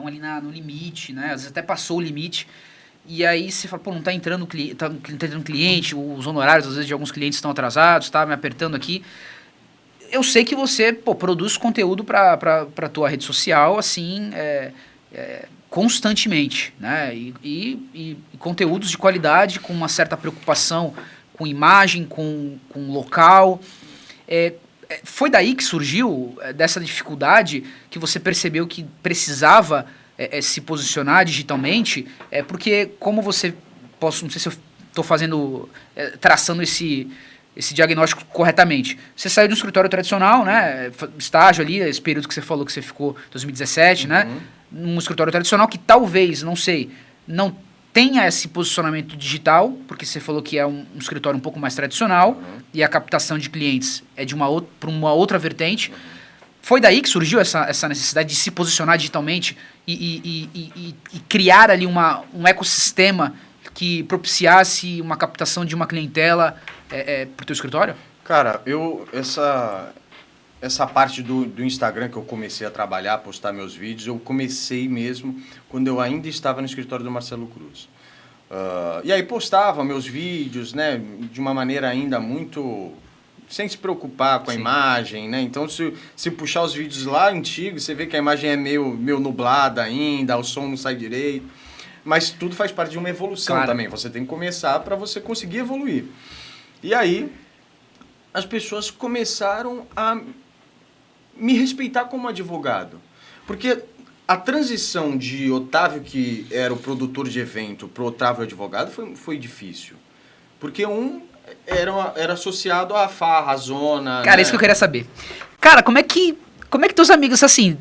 ali no limite, né? Às vezes até passou o limite. E aí você fala, pô, não tá entrando, tá entrando cliente, os honorários, às vezes, de alguns clientes estão atrasados, tá me apertando aqui. Eu sei que você, pô, produz conteúdo pra tua rede social, assim, constantemente, né? E conteúdos de qualidade, com uma certa preocupação com imagem, com local. Foi daí que surgiu, dessa dificuldade, que você percebeu que precisava se posicionar digitalmente? Porque como você... não sei se eu estou traçando esse diagnóstico corretamente. Você saiu de um escritório tradicional, né? Estágio ali, esse período que você falou que você ficou, 2017, né? Num escritório tradicional que talvez, não sei, não tenha esse posicionamento digital, porque você falou que é um escritório um pouco mais tradicional e a captação de clientes é para uma outra vertente. Foi daí que surgiu essa necessidade de se posicionar digitalmente e criar ali um ecossistema que propiciasse uma captação de uma clientela para o teu escritório? Cara, essa parte do Instagram que eu comecei a trabalhar, postar meus vídeos, eu comecei mesmo quando eu ainda estava no escritório do Marcelo Cruz. E aí postava meus vídeos, né, de uma maneira ainda muito... sem se preocupar com a imagem, né? Então, se puxar os vídeos lá antigos, você vê que a imagem é meio nublada ainda, o som não sai direito. Mas tudo faz parte de uma evolução também. Você tem que começar para você conseguir evoluir. E aí, as pessoas começaram a me respeitar como advogado. Porque a transição de Otávio, que era o produtor de evento, para o Otávio advogado foi difícil. Porque era associado à farra, à zona... Cara, né? isso que eu queria saber. Cara, como é que teus amigos, assim...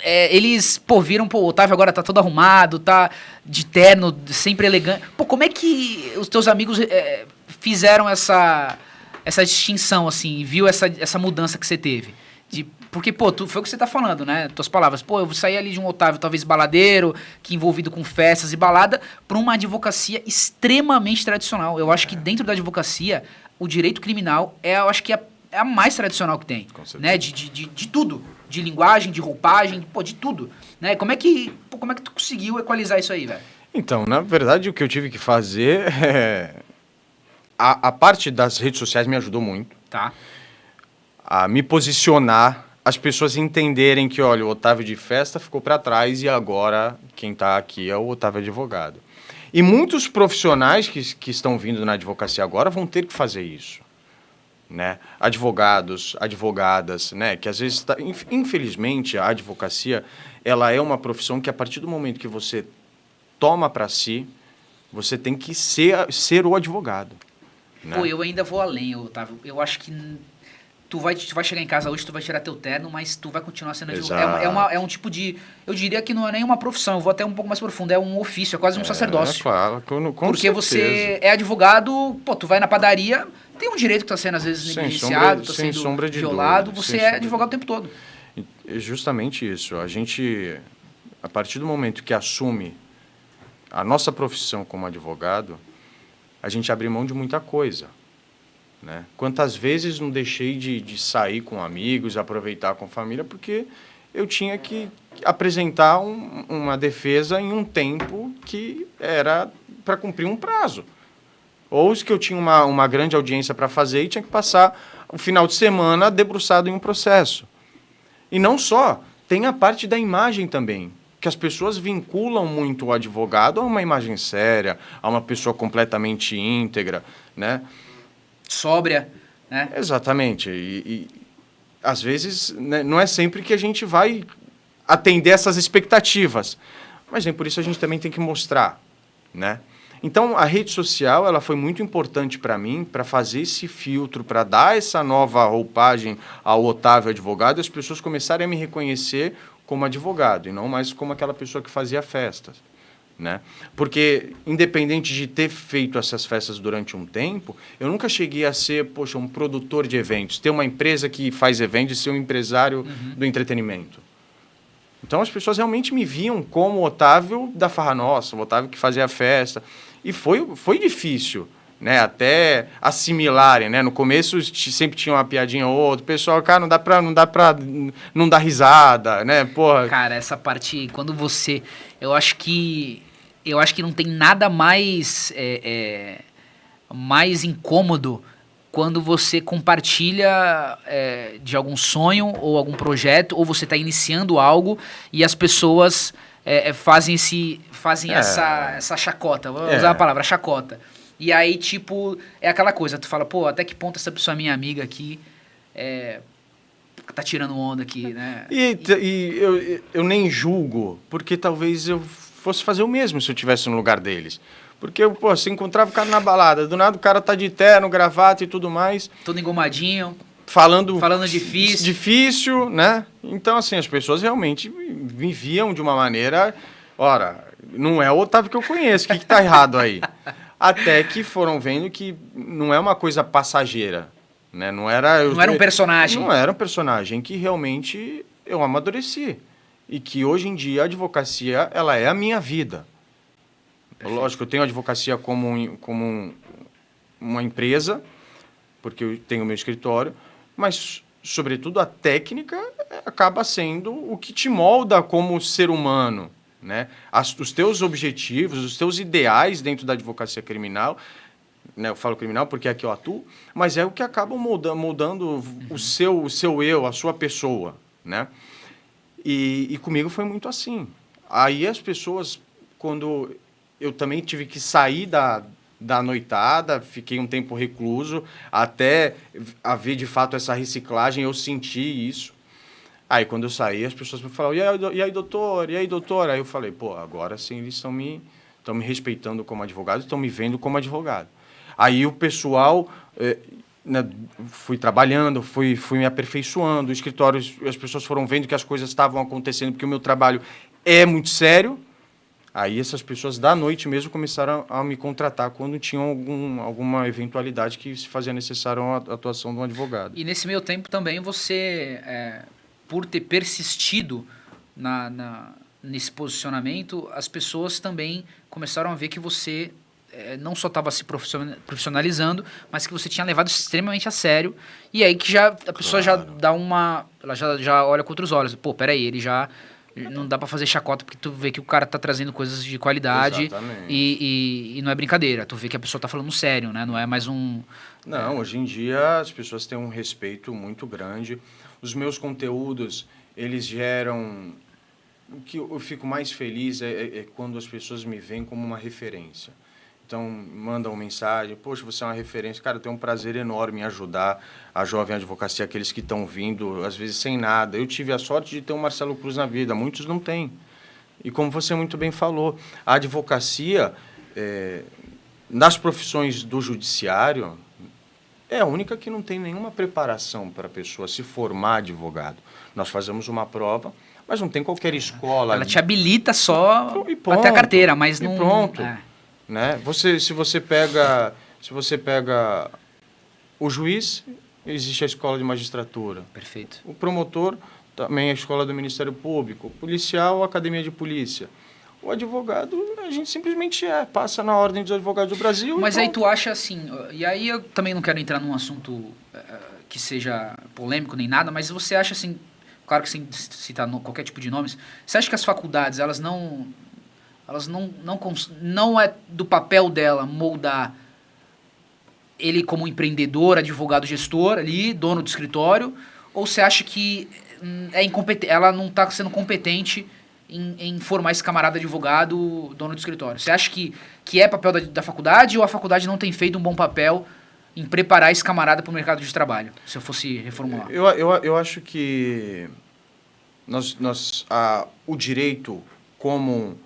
eles, pô, viram, pô, o Otávio agora tá todo arrumado, tá de terno, sempre elegante. Pô, como é que os teus amigos fizeram essa distinção, assim, viu essa mudança que você teve? Porque, pô, foi o que você tá falando, né? Tuas palavras. Pô, eu vou sair ali de um Otávio talvez baladeiro, que envolvido com festas e balada, pra uma advocacia extremamente tradicional. Eu acho que dentro da advocacia, o direito criminal eu acho que é a mais tradicional que tem. Com certeza. Né? De tudo. De linguagem, de roupagem, pô, de tudo. Né? Como é que tu conseguiu equalizar isso aí, velho? Então, na verdade, o que eu tive que fazer a parte das redes sociais me ajudou muito. Tá. A me posicionar, as pessoas entenderem que, olha, o Otávio de festa ficou para trás e agora quem está aqui é o Otávio advogado. E muitos profissionais que estão vindo na advocacia agora vão ter que fazer isso. Né? Advogados, advogadas, né? Que às vezes, infelizmente, a advocacia ela é uma profissão que a partir do momento que você toma para si, você tem que ser o advogado. Né? Pô, eu ainda vou além, Otávio. Eu acho que tu vai chegar em casa hoje, tu vai tirar teu terno, mas tu vai continuar sendo advogado. É um tipo de... Eu diria que não é nem uma profissão, eu vou até um pouco mais profundo, é um ofício, é quase um sacerdócio. Claro, porque certeza. Você é advogado, pô, tu vai na padaria, tem um direito que está sendo às vezes negligenciado, está sendo violado, você é advogado o tempo todo. É justamente isso. A gente, a partir do momento que assume a nossa profissão como advogado, a gente abre mão de muita coisa. Né? Quantas vezes não deixei de sair com amigos, aproveitar com a família, porque eu tinha que apresentar uma defesa em um tempo que era para cumprir um prazo. Ou que eu tinha uma grande audiência para fazer e tinha que passar o final de semana debruçado em um processo. E não só, tem a parte da imagem também, que as pessoas vinculam muito o advogado a uma imagem séria, a uma pessoa completamente íntegra, né? Sóbria, né? Exatamente. E às vezes, né, não é sempre que a gente vai atender essas expectativas, mas nem por isso a gente também tem que mostrar, né? Então, a rede social ela foi muito importante para mim, para fazer esse filtro, para dar essa nova roupagem ao Otávio advogado e as pessoas começarem a me reconhecer como advogado e não mais como aquela pessoa que fazia festas. Né? Porque, independente de ter feito essas festas durante um tempo, eu nunca cheguei a ser, poxa, um produtor de eventos, ter uma empresa que faz eventos e ser um empresário do entretenimento. Então as pessoas realmente me viam como o Otávio da Farra Nossa, o Otávio que fazia a festa. E foi difícil, né? Até assimilarem, né? No começo sempre tinha uma piadinha ou outra. O pessoal, cara, não dar risada, né? Porra. Cara, essa parte, quando você... Eu acho que não tem nada mais, mais incômodo quando você compartilha de algum sonho ou algum projeto, ou você está iniciando algo e as pessoas fazem essa chacota. Vou usar a palavra chacota. E aí, tipo, é aquela coisa, tu fala, pô, até que ponto essa pessoa é minha amiga aqui tá tirando onda aqui, né? Eu nem julgo, porque talvez eu fosse fazer o mesmo se eu estivesse no lugar deles. Porque, pô, você encontrava o cara na balada, do nada o cara tá de terno, gravata e tudo mais. Todo engomadinho. Falando difícil. Difícil, né? Então, assim, as pessoas realmente me viam de uma maneira... Ora, não é o Otávio que eu conheço, o que tá errado aí? Até que foram vendo que não é uma coisa passageira, né? Não era um personagem. Não era um personagem, que realmente eu amadureci. E que hoje em dia a advocacia, ela é a minha vida. Perfeito. Lógico, eu tenho a advocacia como uma empresa, porque eu tenho o meu escritório, mas, sobretudo, a técnica acaba sendo o que te molda como ser humano, né? Os teus objetivos, os teus ideais dentro da advocacia criminal, né? Eu falo criminal porque é aqui eu atuo, mas é o que acaba moldando o seu eu, a sua pessoa, né? E comigo foi muito assim. Aí as pessoas, quando eu também tive que sair da noitada, fiquei um tempo recluso, até haver de fato essa reciclagem, eu senti isso. Aí quando eu saí, as pessoas me falavam, e aí, doutor? E aí, doutora? Aí eu falei, pô, agora sim eles estão me respeitando como advogado, estão me vendo como advogado. Aí o pessoal... né, fui trabalhando, fui me aperfeiçoando, o escritório, as pessoas foram vendo que as coisas estavam acontecendo, porque o meu trabalho é muito sério. Aí essas pessoas da noite mesmo começaram a me contratar quando tinham alguma eventualidade que se fazia necessário a atuação de um advogado. E nesse meio tempo também você, por ter persistido nesse posicionamento, as pessoas também começaram a ver que você não só estava se profissionalizando, mas que você tinha levado extremamente a sério. E aí que a pessoa já dá ela já olha com outros olhos. Pô, peraí, ele já... Não dá pra fazer chacota porque tu vê que o cara tá trazendo coisas de qualidade e não é brincadeira. Tu vê que a pessoa tá falando sério, né? Não é mais um... Não, hoje em dia as pessoas têm um respeito muito grande. Os meus conteúdos, eles geram... O que eu fico mais feliz é quando as pessoas me veem como uma referência. Então, mandam mensagem, poxa, você é uma referência. Cara, eu tenho um prazer enorme em ajudar a jovem advocacia, aqueles que estão vindo, às vezes, sem nada. Eu tive a sorte de ter o Marcelo Cruz na vida, muitos não têm. E como você muito bem falou, a advocacia, nas profissões do judiciário, é a única que não tem nenhuma preparação para a pessoa se formar advogado. Nós fazemos uma prova, mas não tem qualquer escola... Ela te habilita só para ter a carteira, mas não... E pronto. Né? Se você pega o juiz, existe a escola de magistratura. Perfeito. O promotor, também a escola do Ministério Público. O policial, a academia de polícia. O advogado, a gente simplesmente passa na ordem dos advogados do Brasil. Mas aí tu acha assim, e aí eu também não quero entrar num assunto que seja polêmico nem nada, mas você acha assim, claro que sem citar qualquer tipo de nomes, você acha que as faculdades, elas não é do papel dela moldar ele como empreendedor, advogado, gestor ali, dono do escritório, ou você acha que ela não está sendo competente em formar esse camarada advogado, dono do escritório? Você acha que é papel da faculdade, ou a faculdade não tem feito um bom papel em preparar esse camarada para o mercado de trabalho, se eu fosse reformular? Eu acho que o direito como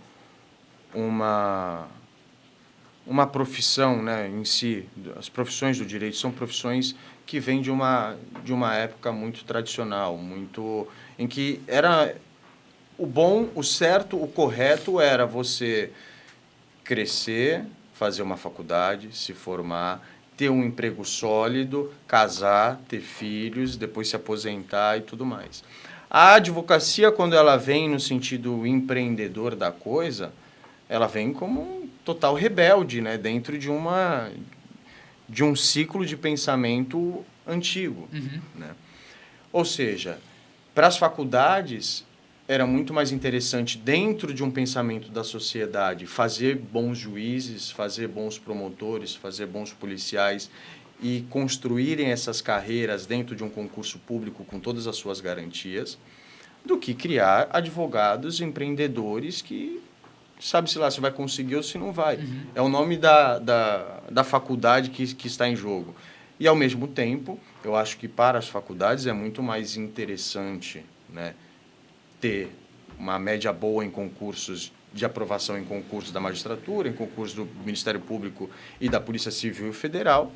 uma profissão, né, em si, as profissões do direito são profissões que vêm de uma época muito tradicional, em que era o bom, o certo, o correto era você crescer, fazer uma faculdade, se formar, ter um emprego sólido, casar, ter filhos, depois se aposentar e tudo mais. A advocacia, quando ela vem no sentido empreendedor da coisa, ela vem como um total rebelde, né? Dentro de um ciclo de pensamento antigo. Né? Ou seja, para as faculdades, era muito mais interessante, dentro de um pensamento da sociedade, fazer bons juízes, fazer bons promotores, fazer bons policiais e construírem essas carreiras dentro de um concurso público com todas as suas garantias, do que criar advogados empreendedores que sabe-se lá se vai conseguir ou se não vai. É o nome da faculdade que está em jogo. E, ao mesmo tempo, eu acho que para as faculdades é muito mais interessante, né, ter uma média boa em concursos de aprovação em concursos da magistratura, em concursos do Ministério Público e da Polícia Civil Federal,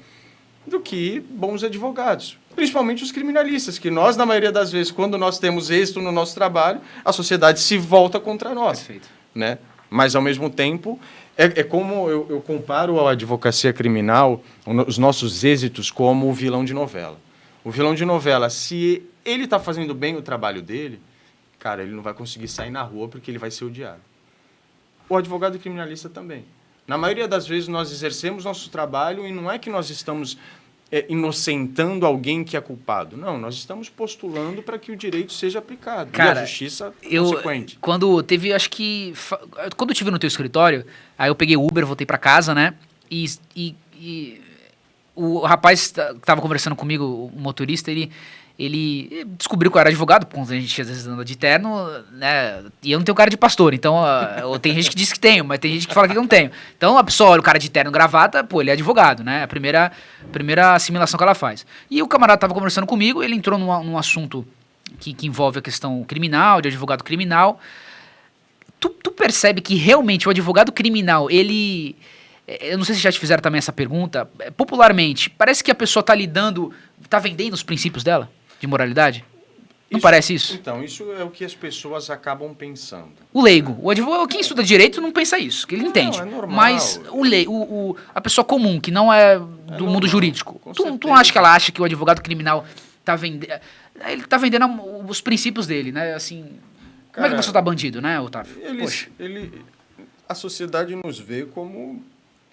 do que bons advogados. Principalmente os criminalistas, que nós, na maioria das vezes, quando nós temos êxito no nosso trabalho, a sociedade se volta contra nós. Perfeito. Né? Mas, ao mesmo tempo, é como eu comparo a advocacia criminal, os nossos êxitos, como o vilão de novela. O vilão de novela, se ele está fazendo bem o trabalho dele, cara, ele não vai conseguir sair na rua porque ele vai ser odiado. O advogado criminalista também. Na maioria das vezes, nós exercemos nosso trabalho e não é que nós estamos inocentando alguém que é culpado. Não, nós estamos postulando para que o direito seja aplicado. Cara, e a justiça consequente. Quando teve, acho que... Quando eu estive no teu escritório, aí eu peguei o Uber, voltei para casa, né? E o rapaz que estava conversando comigo, o motorista, ele descobriu que eu era advogado, porque a gente às vezes anda de terno, né? E eu não tenho cara de pastor, então tem gente que diz que tenho, mas tem gente que fala que não tenho. Então a pessoa olha o cara de terno e gravata, pô, ele é advogado, né? A primeira assimilação que ela faz. E o camarada estava conversando comigo, ele entrou num assunto que envolve a questão criminal, de advogado criminal. Tu percebe que realmente o advogado criminal, ele... Eu não sei se já te fizeram também essa pergunta. Popularmente, parece que a pessoa tá vendendo os princípios dela? De moralidade? Não parece isso? Então, isso é o que as pessoas acabam pensando. O leigo, o advogado, quem estuda direito não pensa isso, que ele entende. É normal. Mas a pessoa comum, que não é do normal, mundo jurídico, tu certeza. não acha que ela acha que o advogado criminal tá vendendo... Ele tá vendendo os princípios dele, né? Assim, como é que Cara, você tá bandido, né, Otávio? Poxa. A sociedade nos vê como,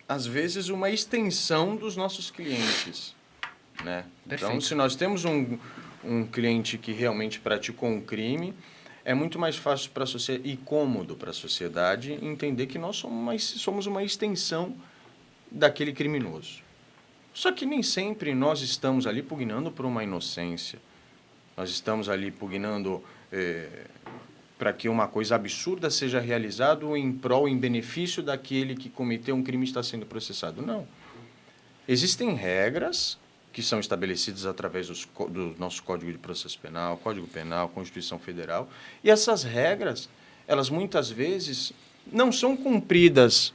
às vezes, uma extensão dos nossos clientes. Né? Então, se nós temos um cliente que realmente praticou um crime, é muito mais fácil para a sociedade e cômodo para a sociedade entender que nós somos uma extensão daquele criminoso. Só que nem sempre nós estamos ali pugnando por uma inocência. Nós estamos ali pugnando para que uma coisa absurda seja realizada em prol, em benefício daquele que cometeu um crime e está sendo processado. Não. Existem regras que são estabelecidas através do nosso Código de Processo Penal, Código Penal, Constituição Federal, e essas regras, elas muitas vezes não são cumpridas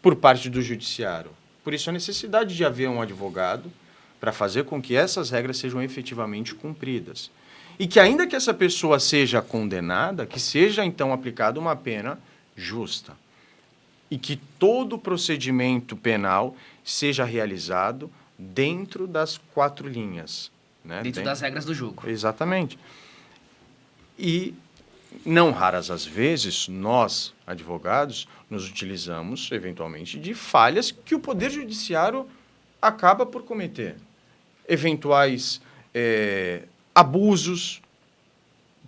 por parte do judiciário. Por isso a necessidade de haver um advogado para fazer com que essas regras sejam efetivamente cumpridas. E que ainda que essa pessoa seja condenada, que seja então aplicada uma pena justa. E que todo o procedimento penal seja realizado dentro das 4 linhas. Né? Dentro das regras do jogo. Exatamente. E, não raras as vezes, nós, advogados, nos utilizamos, eventualmente, de falhas que o Poder Judiciário acaba por cometer. Eventuais abusos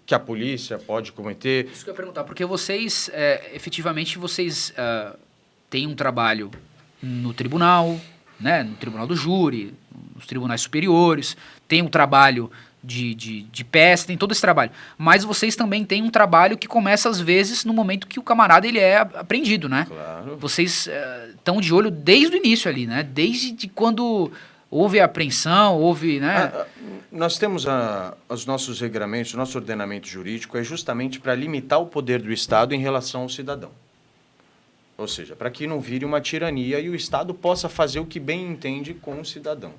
que a polícia pode cometer. Isso que eu ia perguntar, porque vocês, efetivamente, vocês têm um trabalho no tribunal, né, no tribunal do júri, nos tribunais superiores, tem um trabalho de peça, tem todo esse trabalho. Mas vocês também têm um trabalho que começa, às vezes, no momento que o camarada ele é apreendido, né? Claro. Vocês estão de olho desde o início ali, né? Desde quando houve a apreensão, houve, né? Nós temos os nossos regramentos, o nosso ordenamento jurídico é justamente para limitar o poder do Estado em relação ao cidadão. Ou seja, para que não vire uma tirania e o Estado possa fazer o que bem entende com o cidadão.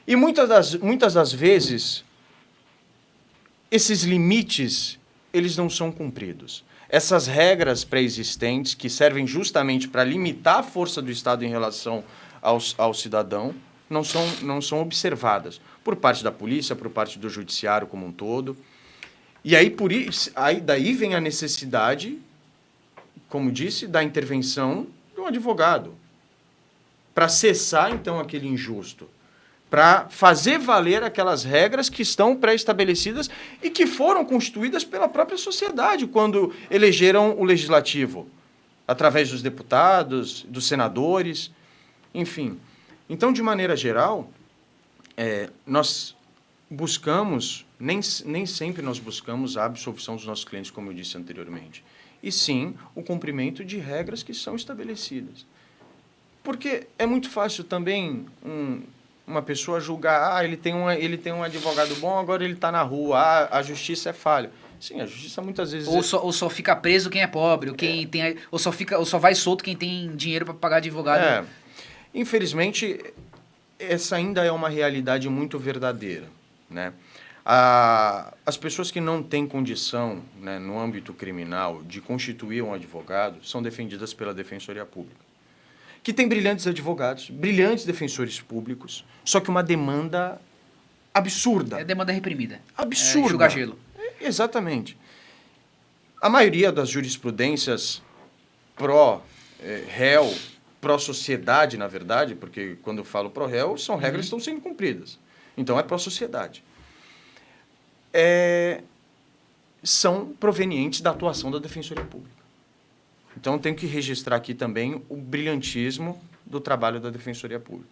E muitas das vezes, esses limites, eles não são cumpridos. Essas regras pré-existentes, que servem justamente para limitar a força do Estado em relação ao cidadão, não são observadas por parte da polícia, por parte do judiciário como um todo. E aí, por isso, aí daí vem a necessidade, como disse, da intervenção de um advogado para cessar, então, aquele injusto, para fazer valer aquelas regras que estão pré-estabelecidas e que foram constituídas pela própria sociedade quando elegeram o legislativo, através dos deputados, dos senadores, enfim. Então, de maneira geral, nós buscamos, nem sempre nós buscamos a absolvição dos nossos clientes, como eu disse anteriormente, e sim o cumprimento de regras que são estabelecidas. Porque é muito fácil também uma pessoa julgar, ele tem um advogado bom, agora ele está na rua, a justiça é falha. Sim, a justiça muitas vezes... Ou só fica preso quem é pobre, ou só vai solto quem tem dinheiro para pagar advogado. Infelizmente, essa ainda é uma realidade muito verdadeira, né? As pessoas que não têm condição, né, no âmbito criminal, de constituir um advogado, são defendidas pela Defensoria Pública, que tem brilhantes advogados, brilhantes defensores públicos, só que uma demanda absurda. É demanda reprimida. Absurda. É jogar gelo. Exatamente. A maioria das jurisprudências pró-réu, pró-sociedade, na verdade, porque quando eu falo pró-réu, são regras que estão sendo cumpridas. Então, é pró-sociedade. São provenientes da atuação da Defensoria Pública. Então, tenho que registrar aqui também o brilhantismo do trabalho da Defensoria Pública.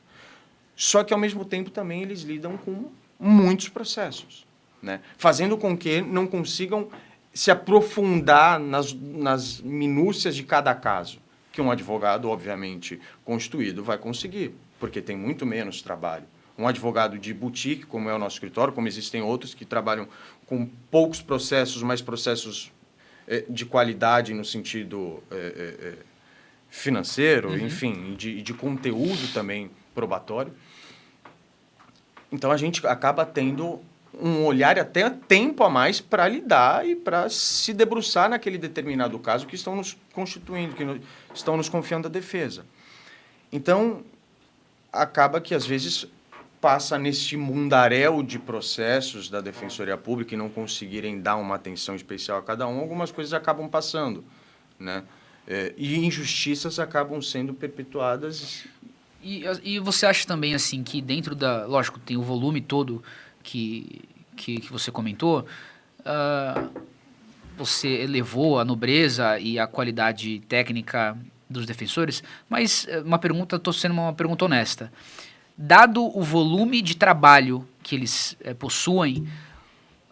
Só que, ao mesmo tempo, também eles lidam com muitos processos, né? Fazendo com que não consigam se aprofundar nas minúcias de cada caso, que um advogado, obviamente, constituído vai conseguir, porque tem muito menos trabalho. Um advogado de boutique, como é o nosso escritório, como existem outros que trabalham com poucos processos, mas processos de qualidade no sentido financeiro, enfim, de conteúdo também probatório. Então, a gente acaba tendo um olhar até tempo a mais para lidar e para se debruçar naquele determinado caso que estão nos constituindo, que estão nos confiando a defesa. Então, acaba que, às vezes, passa neste mundaréu de processos da Defensoria Pública e não conseguirem dar uma atenção especial a cada um, algumas coisas acabam passando, né? E injustiças acabam sendo perpetuadas. E você acha também, assim, que dentro da... Lógico, tem o volume todo que você comentou, você elevou a nobreza e a qualidade técnica dos defensores, mas estou sendo uma pergunta honesta. Dado o volume de trabalho que eles possuem,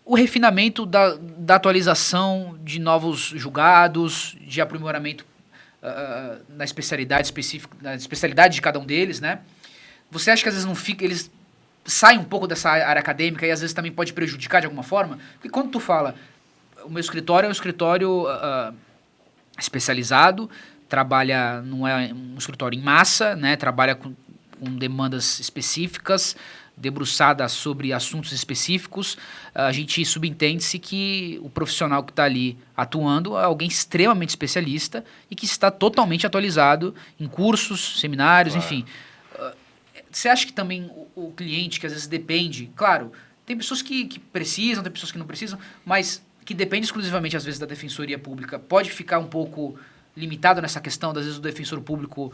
o refinamento da atualização de novos julgados, de aprimoramento na especialidade específica, na especialidade de cada um deles, né? Você acha que às vezes eles saem um pouco dessa área acadêmica e às vezes também pode prejudicar de alguma forma? Porque quando tu fala, o meu escritório é um escritório especializado, não é um escritório em massa, né? Trabalha com demandas específicas, debruçadas sobre assuntos específicos. A gente subentende-se que o profissional que está ali atuando é alguém extremamente especialista e que está totalmente atualizado em cursos, seminários, Claro. enfim. Você acha que também o cliente, que às vezes depende... Claro, tem pessoas que precisam, tem pessoas que não precisam, mas que depende exclusivamente, às vezes, da Defensoria Pública, pode ficar um pouco limitado nessa questão, às vezes, o defensor público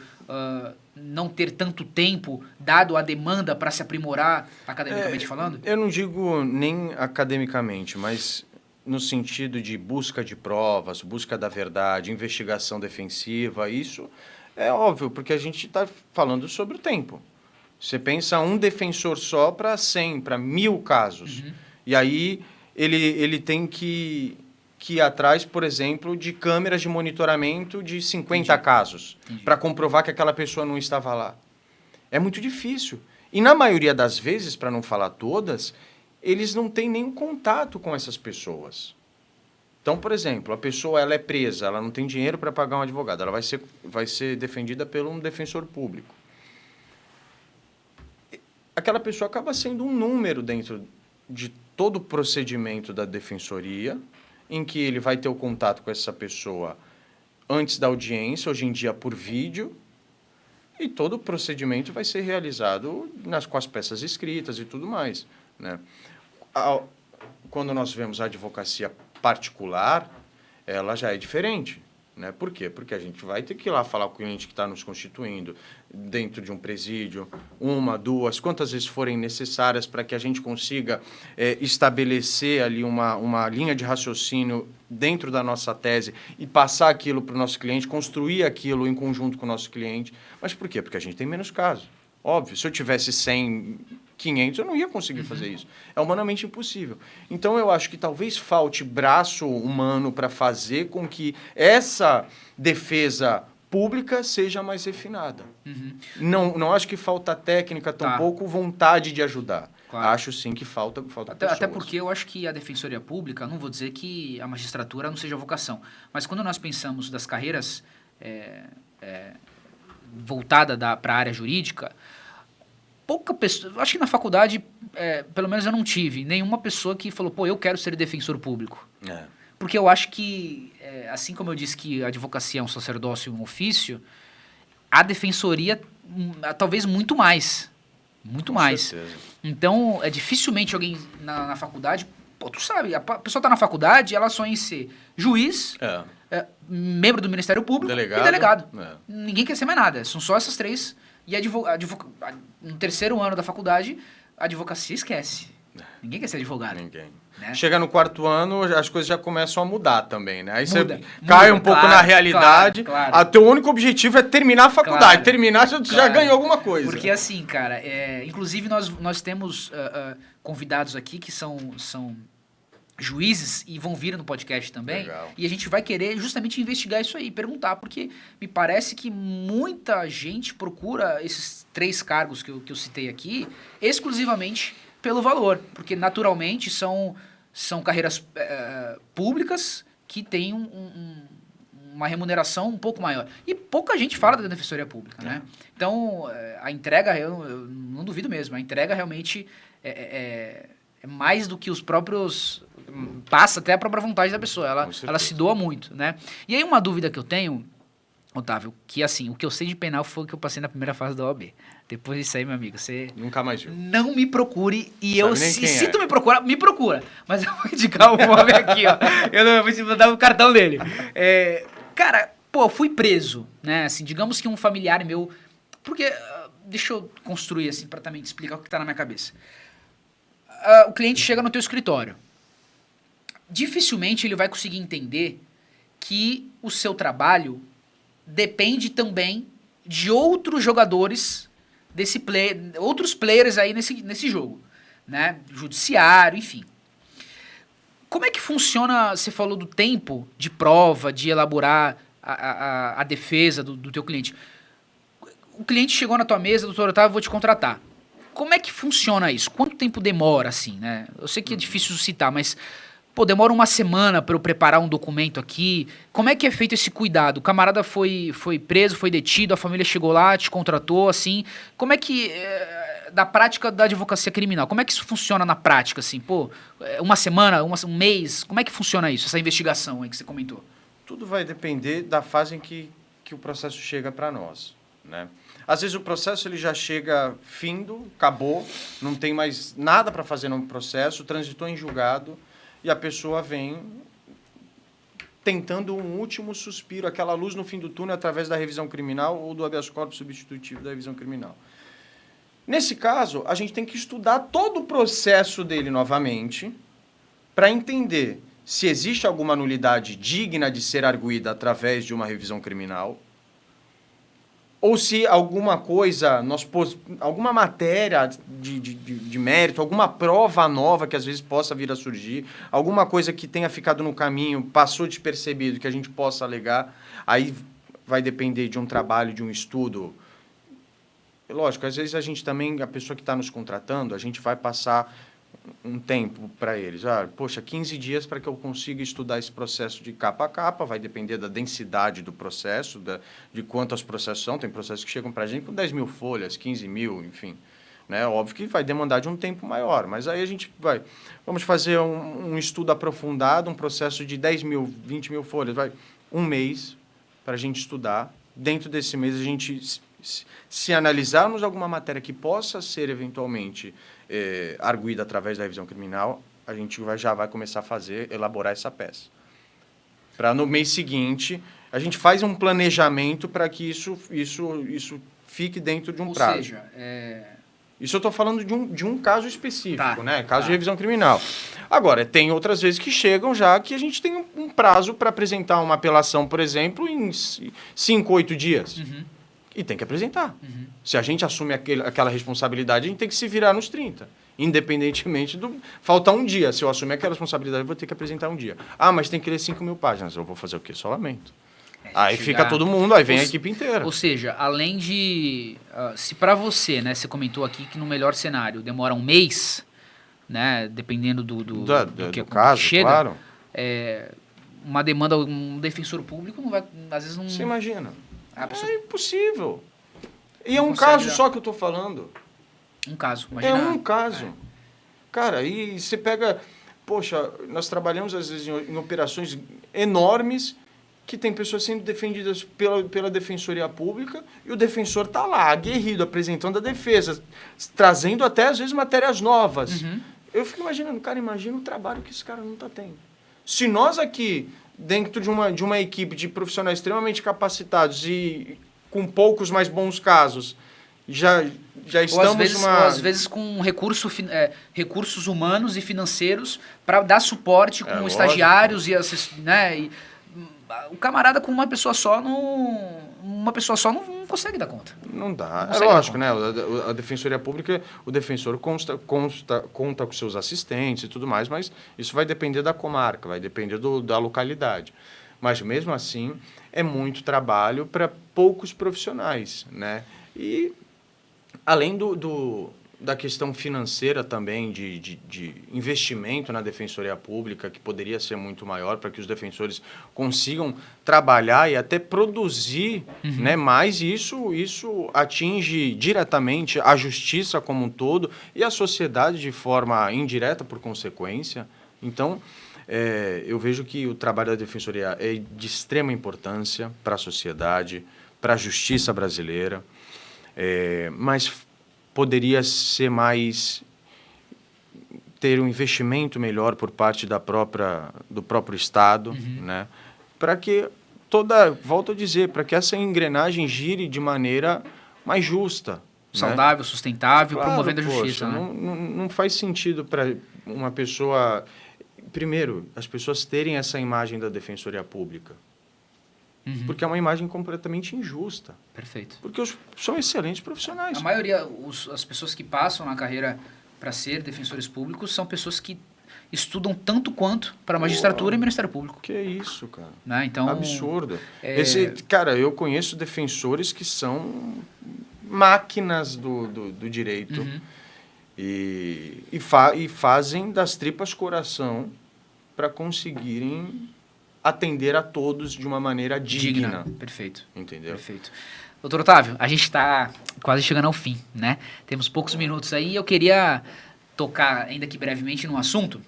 não ter tanto tempo, dado a demanda para se aprimorar, academicamente falando? Eu não digo nem academicamente, mas no sentido de busca de provas, busca da verdade, investigação defensiva, isso é óbvio, porque a gente está falando sobre o tempo. Você pensa um defensor só para 100, para 1000 casos. E aí ele tem que ir atrás, por exemplo, de câmeras de monitoramento de 50 casos, para comprovar que aquela pessoa não estava lá. É muito difícil. E na maioria das vezes, para não falar todas, eles não têm nenhum contato com essas pessoas. Então, por exemplo, a pessoa ela é presa, ela não tem dinheiro para pagar um advogado, ela vai ser defendida por um defensor público. Aquela pessoa acaba sendo um número dentro de todo o procedimento da defensoria, em que ele vai ter o contato com essa pessoa antes da audiência, hoje em dia por vídeo, e todo o procedimento vai ser realizado com as peças escritas e tudo mais, né? quando nós vemos a advocacia particular, ela já é diferente. Né? Por quê? Porque a gente vai ter que ir lá falar com o cliente que está nos constituindo dentro de um presídio, 1, 2, quantas vezes forem necessárias para que a gente consiga estabelecer ali uma linha de raciocínio dentro da nossa tese e passar aquilo para o nosso cliente, construir aquilo em conjunto com o nosso cliente. Mas por quê? Porque a gente tem menos casos. Óbvio, se eu tivesse 100, 500, eu não ia conseguir fazer isso. É humanamente impossível. Então, eu acho que talvez falte braço humano para fazer com que essa defesa pública seja mais refinada. Não acho que falta técnica, tampouco vontade de ajudar. Claro. Acho sim que falta pessoas. Até porque eu acho que a Defensoria Pública, não vou dizer que a magistratura não seja vocação, mas quando nós pensamos das carreiras voltada para a área jurídica, pouca pessoa... Acho que na faculdade, pelo menos eu não tive nenhuma pessoa que falou, pô, eu quero ser defensor público. Porque eu acho que, assim como eu disse que a advocacia é um sacerdócio e um ofício, a defensoria talvez muito mais. Muito mais. Certeza. Então, dificilmente alguém na faculdade... Pô, tu sabe, a pessoa está na faculdade, ela sonha em ser juiz, membro do Ministério Público e delegado. Ninguém quer ser mais nada. São só essas três. E no terceiro ano da faculdade, a advocacia esquece. Ninguém quer ser advogado. Ninguém. Né? Chega no 4º ano, as coisas já começam a mudar também, né? Aí você cai um pouco na realidade. Claro. O teu único objetivo é terminar a faculdade. Claro. Terminar, você já ganhou alguma coisa. Porque assim, cara, inclusive nós temos convidados aqui que são juízes e vão vir no podcast também. Legal. E a gente vai querer justamente investigar isso aí, perguntar, porque me parece que muita gente procura esses 3 cargos que eu citei aqui exclusivamente pelo valor, porque naturalmente são carreiras públicas que têm uma remuneração um pouco maior. E pouca gente fala da Defensoria Pública, né? Então, a entrega, eu não duvido mesmo, a entrega realmente é mais do que os próprios... Passa até a própria vontade da pessoa, ela se doa muito, né? E aí uma dúvida que eu tenho, Otávio, que assim, o que eu sei de penal foi o que eu passei na primeira fase da OAB. Depois disso aí, meu amigo, você... Nunca mais viu. Não me procure e se tu me procura. Mas eu vou indicar um homem aqui, ó. Eu vou dar o cartão dele. Cara, pô, eu fui preso, né? Assim, digamos que um familiar meu... Porque, deixa eu construir assim, pra também te explicar o que tá na minha cabeça. O cliente chega no teu escritório. Dificilmente ele vai conseguir entender que o seu trabalho depende também de outros jogadores outros players aí nesse jogo, né? Judiciário, enfim. Como é que funciona, você falou do tempo de prova, de elaborar a defesa do teu cliente. O cliente chegou na tua mesa, doutor Otávio, vou te contratar. Como é que funciona isso? Quanto tempo demora, assim, né? Eu sei que é difícil citar, mas... Pô, demora uma semana para eu preparar um documento aqui. Como é que é feito esse cuidado? O camarada foi preso, foi detido, a família chegou lá, te contratou, assim. Como é que... da prática da advocacia criminal, como é que isso funciona na prática, assim? Pô, uma semana, um mês, como é que funciona isso, essa investigação aí que você comentou? Tudo vai depender da fase em que o processo chega para nós, né? Às vezes o processo ele já chega findo, acabou, não tem mais nada para fazer no processo, transitou em julgado, e a pessoa vem tentando um último suspiro, aquela luz no fim do túnel através da revisão criminal ou do habeas corpus substitutivo da revisão criminal. Nesse caso, a gente tem que estudar todo o processo dele novamente para entender se existe alguma nulidade digna de ser arguída através de uma revisão criminal ou se alguma coisa, alguma matéria de mérito, alguma prova nova que às vezes possa vir a surgir, alguma coisa que tenha ficado no caminho, passou despercebido, que a gente possa alegar, aí vai depender de um trabalho, de um estudo. Lógico, às vezes a gente também, a pessoa que está nos contratando, a gente vai passar um tempo para eles. Poxa, 15 dias para que eu consiga estudar esse processo de capa a capa, vai depender da densidade do processo, de quantos processos são. Tem processos que chegam para a gente com 10 mil folhas, 15 mil, enfim. Né? Óbvio que vai demandar de um tempo maior, mas aí a gente vamos fazer um estudo aprofundado, um processo de 10 mil, 20 mil folhas, um mês para a gente estudar. Dentro desse mês, a gente, se analisarmos alguma matéria que possa ser eventualmente arguída através da revisão criminal, a gente já vai começar a elaborar essa peça. Para no mês seguinte, a gente faz um planejamento para que isso fique dentro de um prazo. Ou seja, Isso eu estou falando de um caso específico, né? Caso de tá. revisão criminal. Agora, tem outras vezes que chegam já que a gente tem um prazo para apresentar uma apelação, por exemplo, em 5, 8 dias. Uhum. E tem que apresentar. Uhum. Se a gente assume aquela responsabilidade, a gente tem que se virar nos 30. Independentemente do... Falta um dia. Se eu assumir aquela responsabilidade, eu vou ter que apresentar um dia. Ah, mas tem que ler 5.000 páginas. Eu vou fazer o quê? Só lamento. Aí fica todo mundo, aí vem a equipe inteira. Ou seja, além de... se para você, né, você comentou aqui que no melhor cenário demora um mês, né, dependendo do que caso, chega, claro. uma demanda, um defensor público não vai, às vezes não... Você imagina. A pessoa É impossível. E é não um consegue caso dar. só que eu tô falando. Um caso, É imagina. um caso. Cara, e você pega... Poxa, nós trabalhamos às vezes em operações enormes que tem pessoas sendo defendidas pela Defensoria Pública e o defensor tá lá, aguerrido, apresentando a defesa, trazendo até às vezes matérias novas. Uhum. Eu fico imaginando, cara, imagina o trabalho que esse cara não tá tendo. Se nós aqui, dentro de uma equipe de profissionais extremamente capacitados e com poucos mais bons casos, já estamos ou às vezes com recursos humanos e financeiros para dar suporte com estagiários e, né, e o camarada com uma pessoa só não consegue dar conta. Não dá. Não É consegue lógico, dar né? A Defensoria Pública, o defensor conta com seus assistentes e tudo mais, mas isso vai depender da comarca, vai depender da localidade. Mas, mesmo assim, é muito trabalho para poucos profissionais, né? E, além da questão financeira também, de investimento na Defensoria Pública, que poderia ser muito maior para que os defensores consigam trabalhar e até produzir, né, mais, isso atinge diretamente a justiça como um todo e a sociedade de forma indireta por consequência. Então, eu vejo que o trabalho da Defensoria é de extrema importância para a sociedade, para a justiça brasileira, mas poderia ser ter um investimento melhor por parte do próprio Estado, né? Para que volto a dizer, para que essa engrenagem gire de maneira mais justa. Saudável, né? sustentável, Claro, promovendo a justiça. Poxa, né? não faz sentido para uma pessoa... Primeiro, as pessoas terem essa imagem da Defensoria Pública. Porque é uma imagem completamente injusta. Perfeito. Porque são excelentes profissionais. A maioria, as pessoas que passam na carreira para ser defensores públicos são pessoas que estudam tanto quanto para a magistratura e Ministério Público. Que isso, cara. Né? Então, absurdo. Cara, eu conheço defensores que são máquinas do direito e fazem das tripas coração para conseguirem atender a todos de uma maneira digna. Perfeito. Entendeu? Perfeito. Doutor Otávio, a gente está quase chegando ao fim, né? Temos poucos minutos aí e eu queria tocar, ainda que brevemente, num assunto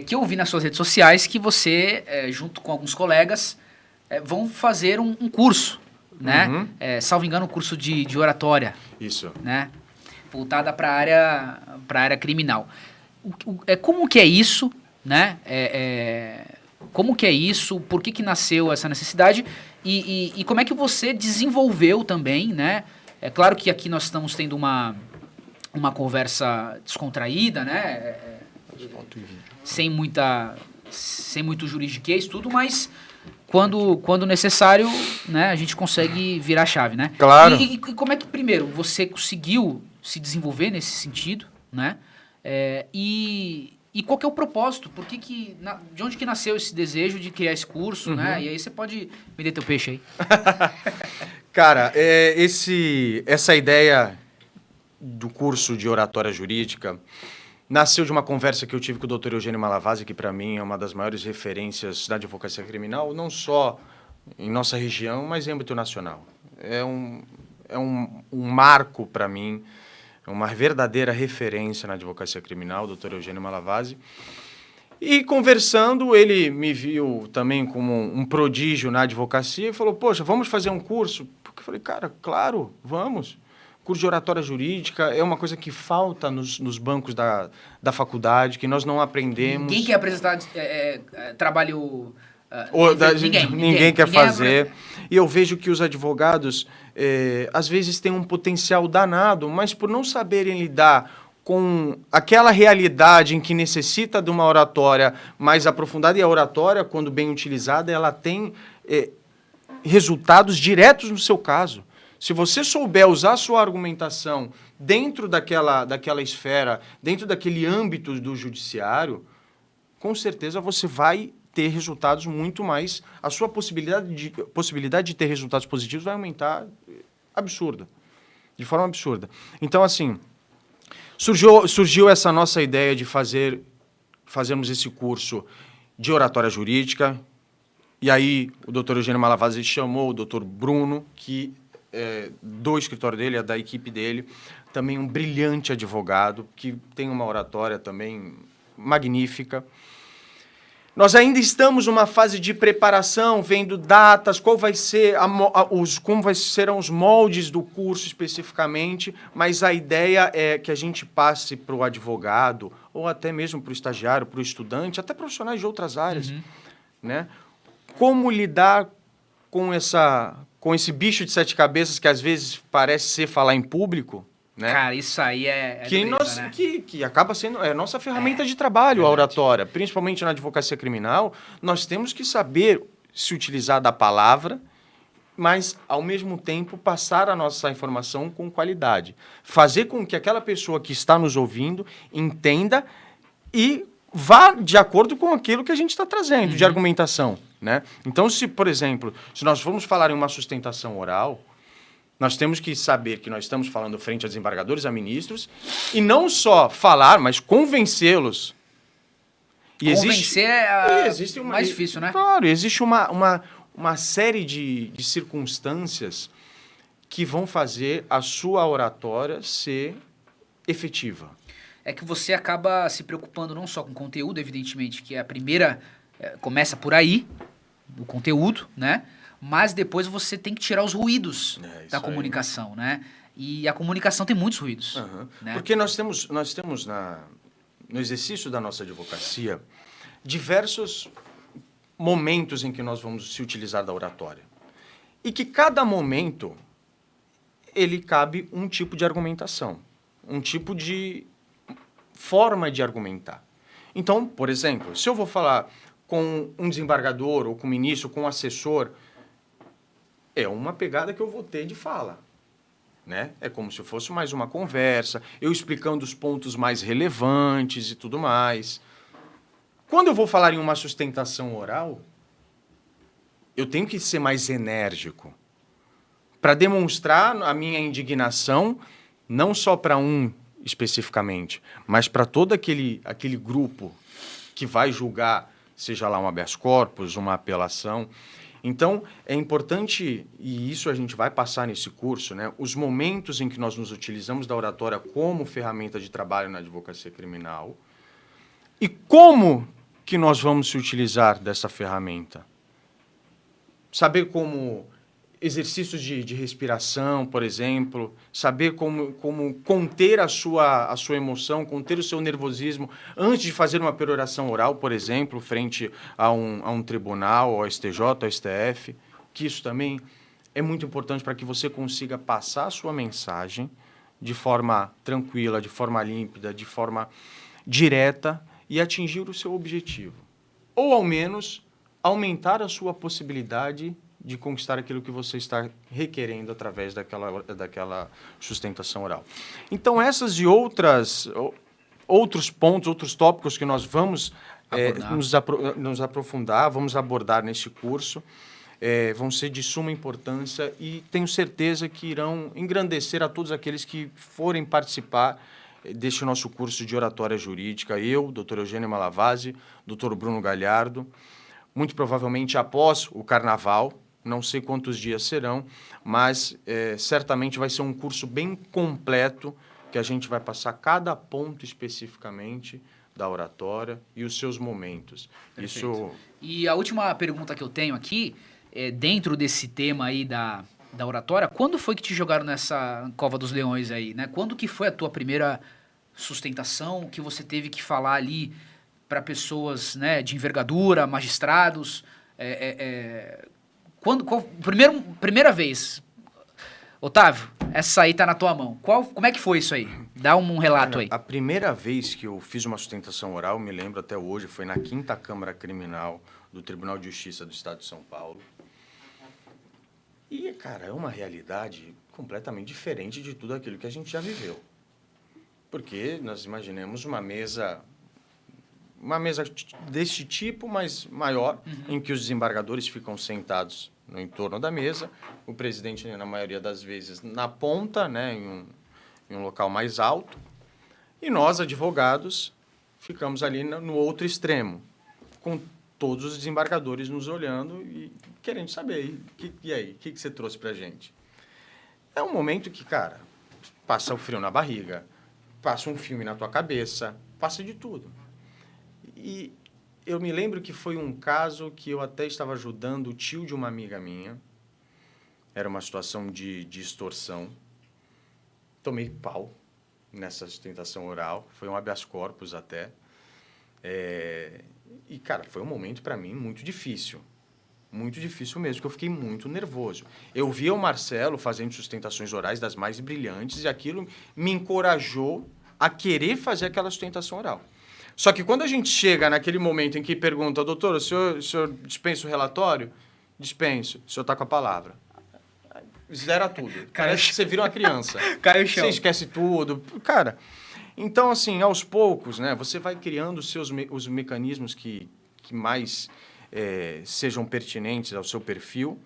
que eu vi nas suas redes sociais que você, junto com alguns colegas, vão fazer um curso, né? Salvo engano, um curso de oratória. Isso. Né? Voltada para a área criminal. Como que é isso, né? Como que é isso? Por que nasceu essa necessidade? E como é que você desenvolveu também, né? É claro que aqui nós estamos tendo uma conversa descontraída, né? Sem muito juridiquês, tudo, mas quando necessário, né, a gente consegue virar a chave, né? Claro. E como é que, primeiro, você conseguiu se desenvolver nesse sentido, né? E qual que é o propósito? De onde que nasceu esse desejo de criar esse curso, né? E aí você pode vender teu peixe aí. Cara, essa ideia do curso de oratória jurídica nasceu de uma conversa que eu tive com o Dr. Eugênio Malavasi, que para mim é uma das maiores referências da advocacia criminal, não só em nossa região, mas em âmbito nacional. É um marco para mim, é uma verdadeira referência na advocacia criminal, o Dr. Eugênio Malavasi. E conversando, ele me viu também como um prodígio na advocacia e falou, poxa, vamos fazer um curso? Porque eu falei, cara, claro, vamos. curso de oratória jurídica é uma coisa que falta nos bancos da faculdade, que nós não aprendemos. Ninguém quer apresentar trabalho... Ninguém quer fazer. E eu vejo que os advogados, às vezes, têm um potencial danado, mas por não saberem lidar com aquela realidade em que necessita de uma oratória mais aprofundada, e a oratória, quando bem utilizada, ela tem resultados diretos no seu caso. Se você souber usar a sua argumentação dentro daquela esfera, dentro daquele âmbito do judiciário, com certeza você vai ter resultados muito mais... A sua possibilidade de ter resultados positivos vai aumentar absurda, de forma absurda. Então, assim, surgiu essa nossa ideia de fazermos esse curso de oratória jurídica, e aí o doutor Eugênio Malavasi chamou o doutor Bruno, que do escritório dele, da equipe dele, também um brilhante advogado, que tem uma oratória também magnífica. Nós ainda estamos numa fase de preparação, vendo datas, como serão os moldes do curso especificamente, mas a ideia é que a gente passe para o advogado, ou até mesmo para o estagiário, para o estudante, até profissionais de outras áreas, né? Como lidar com esse bicho de 7 cabeças que às vezes parece ser falar em público, né? Cara, isso aí que acaba sendo a nossa ferramenta de trabalho, a oratória. Principalmente na advocacia criminal, nós temos que saber se utilizar da palavra, mas, ao mesmo tempo, passar a nossa informação com qualidade. Fazer com que aquela pessoa que está nos ouvindo entenda e vá de acordo com aquilo que a gente está trazendo de argumentação, né? Então, por exemplo, se nós formos falar em uma sustentação oral, nós temos que saber que nós estamos falando frente a desembargadores, a ministros, e não só falar, mas convencê-los. Convencer é o mais difícil, né? Claro, existe uma série de circunstâncias que vão fazer a sua oratória ser efetiva. É que você acaba se preocupando não só com conteúdo, evidentemente, que é a primeira... começa por aí, o conteúdo, né? Mas depois você tem que tirar os ruídos da comunicação, né? E a comunicação tem muitos ruídos. Né? Porque nós temos no exercício da nossa advocacia diversos momentos em que nós vamos se utilizar da oratória. E que cada momento ele cabe um tipo de argumentação, um tipo de forma de argumentar. Então, por exemplo, se eu vou falar com um desembargador, ou com um ministro, ou com um assessor, é uma pegada que eu vou ter de fala, né? É como se fosse mais uma conversa, eu explicando os pontos mais relevantes e tudo mais. Quando eu vou falar em uma sustentação oral, eu tenho que ser mais enérgico para demonstrar a minha indignação, não só para um especificamente, mas para todo aquele grupo que vai julgar, seja lá um habeas corpus, uma apelação. Então, é importante, e isso a gente vai passar nesse curso, né, os momentos em que nós nos utilizamos da oratória como ferramenta de trabalho na advocacia criminal e como que nós vamos se utilizar dessa ferramenta. Saber como exercícios de respiração, por exemplo, saber como conter a sua emoção, conter o seu nervosismo antes de fazer uma peroração oral, por exemplo, frente a um tribunal, ao STJ, ao STF, que isso também é muito importante para que você consiga passar a sua mensagem de forma tranquila, de forma límpida, de forma direta e atingir o seu objetivo. Ou, ao menos, aumentar a sua possibilidade de conquistar aquilo que você está requerendo através daquela sustentação oral. Então, essas e outros pontos, outros tópicos que nós vamos nos aprofundar, vamos abordar neste curso, vão ser de suma importância e tenho certeza que irão engrandecer a todos aqueles que forem participar deste nosso curso de oratória jurídica. Eu, doutor Eugênio Malavasi, doutor Bruno Galhardo, muito provavelmente após o Carnaval, não sei quantos dias serão, mas certamente vai ser um curso bem completo, que a gente vai passar cada ponto especificamente da oratória e os seus momentos. Isso... E a última pergunta que eu tenho aqui, dentro desse tema aí da oratória, quando foi que te jogaram nessa cova dos leões aí, né? Quando que foi a tua primeira sustentação que você teve que falar ali para pessoas, né, de envergadura, magistrados? Primeira vez, Otávio, essa aí tá na tua mão. Como é que foi isso aí? Dá um relato aí. A primeira vez que eu fiz uma sustentação oral, me lembro até hoje, foi na 5ª Câmara Criminal do Tribunal de Justiça do Estado de São Paulo. E, cara, é uma realidade completamente diferente de tudo aquilo que a gente já viveu. Porque nós imaginemos uma mesa deste tipo, mas maior, em que os desembargadores ficam sentados no entorno da mesa, o presidente, na maioria das vezes, na ponta, né, em um local mais alto, e nós, advogados, ficamos ali no outro extremo, com todos os desembargadores nos olhando e querendo saber, e aí, o que você trouxe pra gente? É um momento que, cara, passa o frio na barriga, passa um filme na tua cabeça, passa de tudo. E eu me lembro que foi um caso que eu até estava ajudando o tio de uma amiga minha. Era uma situação de extorsão. Tomei pau nessa sustentação oral. Foi um habeas corpus até. E, cara, foi um momento para mim muito difícil. Muito difícil mesmo, porque eu fiquei muito nervoso. Eu via o Marcelo fazendo sustentações orais das mais brilhantes e aquilo me encorajou a querer fazer aquela sustentação oral. Só que quando a gente chega naquele momento em que pergunta, doutor, o senhor dispensa o relatório? Dispenso. O senhor está com a palavra. Zera tudo. Parece que você vira uma criança. Cai o chão. Você esquece tudo. Cara, então, assim, aos poucos, né, você vai criando os mecanismos que mais sejam pertinentes ao seu perfil,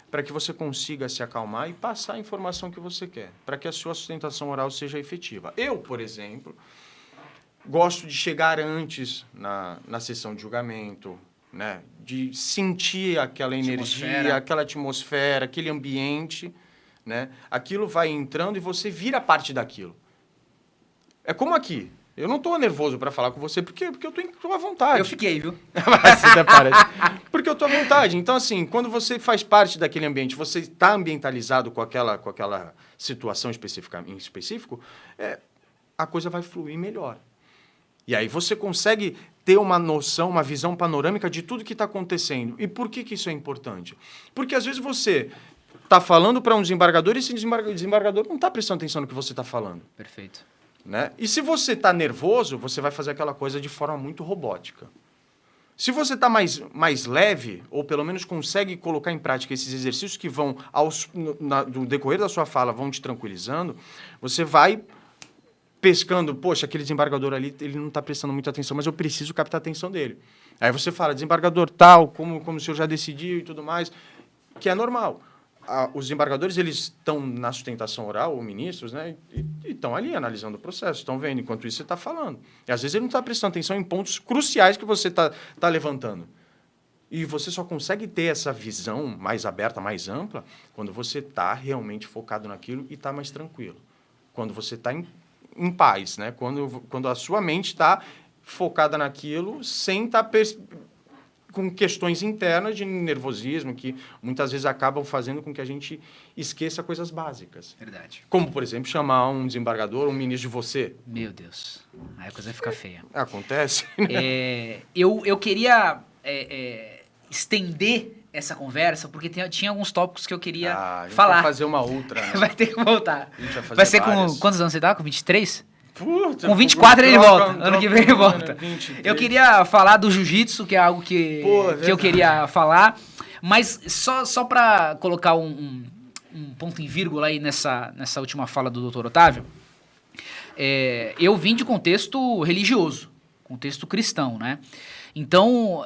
para que você consiga se acalmar e passar a informação que você quer, para que a sua sustentação oral seja efetiva. Eu, por exemplo, gosto de chegar antes na sessão de julgamento, né? De sentir aquela energia, aquela atmosfera, aquele ambiente, né? Aquilo vai entrando e você vira parte daquilo. É como aqui. Eu não estou nervoso para falar com você porque eu estou à vontade. Eu fiquei, viu? Você até parece. Porque eu estou à vontade. Então, assim, quando você faz parte daquele ambiente, você está ambientalizado com aquela situação em específico, a coisa vai fluir melhor. E aí você consegue ter uma noção, uma visão panorâmica de tudo que está acontecendo. E por que isso é importante? Porque às vezes você está falando para um desembargador e esse desembargador não está prestando atenção no que você está falando. Perfeito. Né? E se você está nervoso, você vai fazer aquela coisa de forma muito robótica. Se você está mais leve, ou pelo menos consegue colocar em prática esses exercícios que vão, no decorrer da sua fala, vão te tranquilizando, você vai pescando, poxa, aquele desembargador ali, ele não está prestando muita atenção, mas eu preciso captar a atenção dele. Aí você fala, desembargador tal, como o senhor já decidiu e tudo mais, que é normal. Os desembargadores, eles estão na sustentação oral, ou ministros, né, e estão ali analisando o processo, estão vendo, enquanto isso você está falando. E às vezes ele não está prestando atenção em pontos cruciais que você está levantando. E você só consegue ter essa visão mais aberta, mais ampla, quando você está realmente focado naquilo e está mais tranquilo. Quando você está em paz, né? Quando a sua mente está focada naquilo, sem estar com questões internas de nervosismo, que muitas vezes acabam fazendo com que a gente esqueça coisas básicas. Verdade. Como, por exemplo, chamar um desembargador, um ministro de você. Meu Deus. Aí a coisa vai ficar feia. Acontece. Né? Eu queria estender essa conversa, porque tinha alguns tópicos que eu queria falar. Vai fazer uma outra, né? Vai ter que voltar. A gente vai ser várias. Com quantos anos você tá? Com 23? Puta, com 24 ele volta. Ano que vem ele volta. 23. Eu queria falar do jiu-jitsu, que é algo que eu queria falar. Mas só para colocar um ponto em vírgula aí nessa última fala do Dr. Otávio, eu vim de contexto religioso, contexto cristão, né? Então,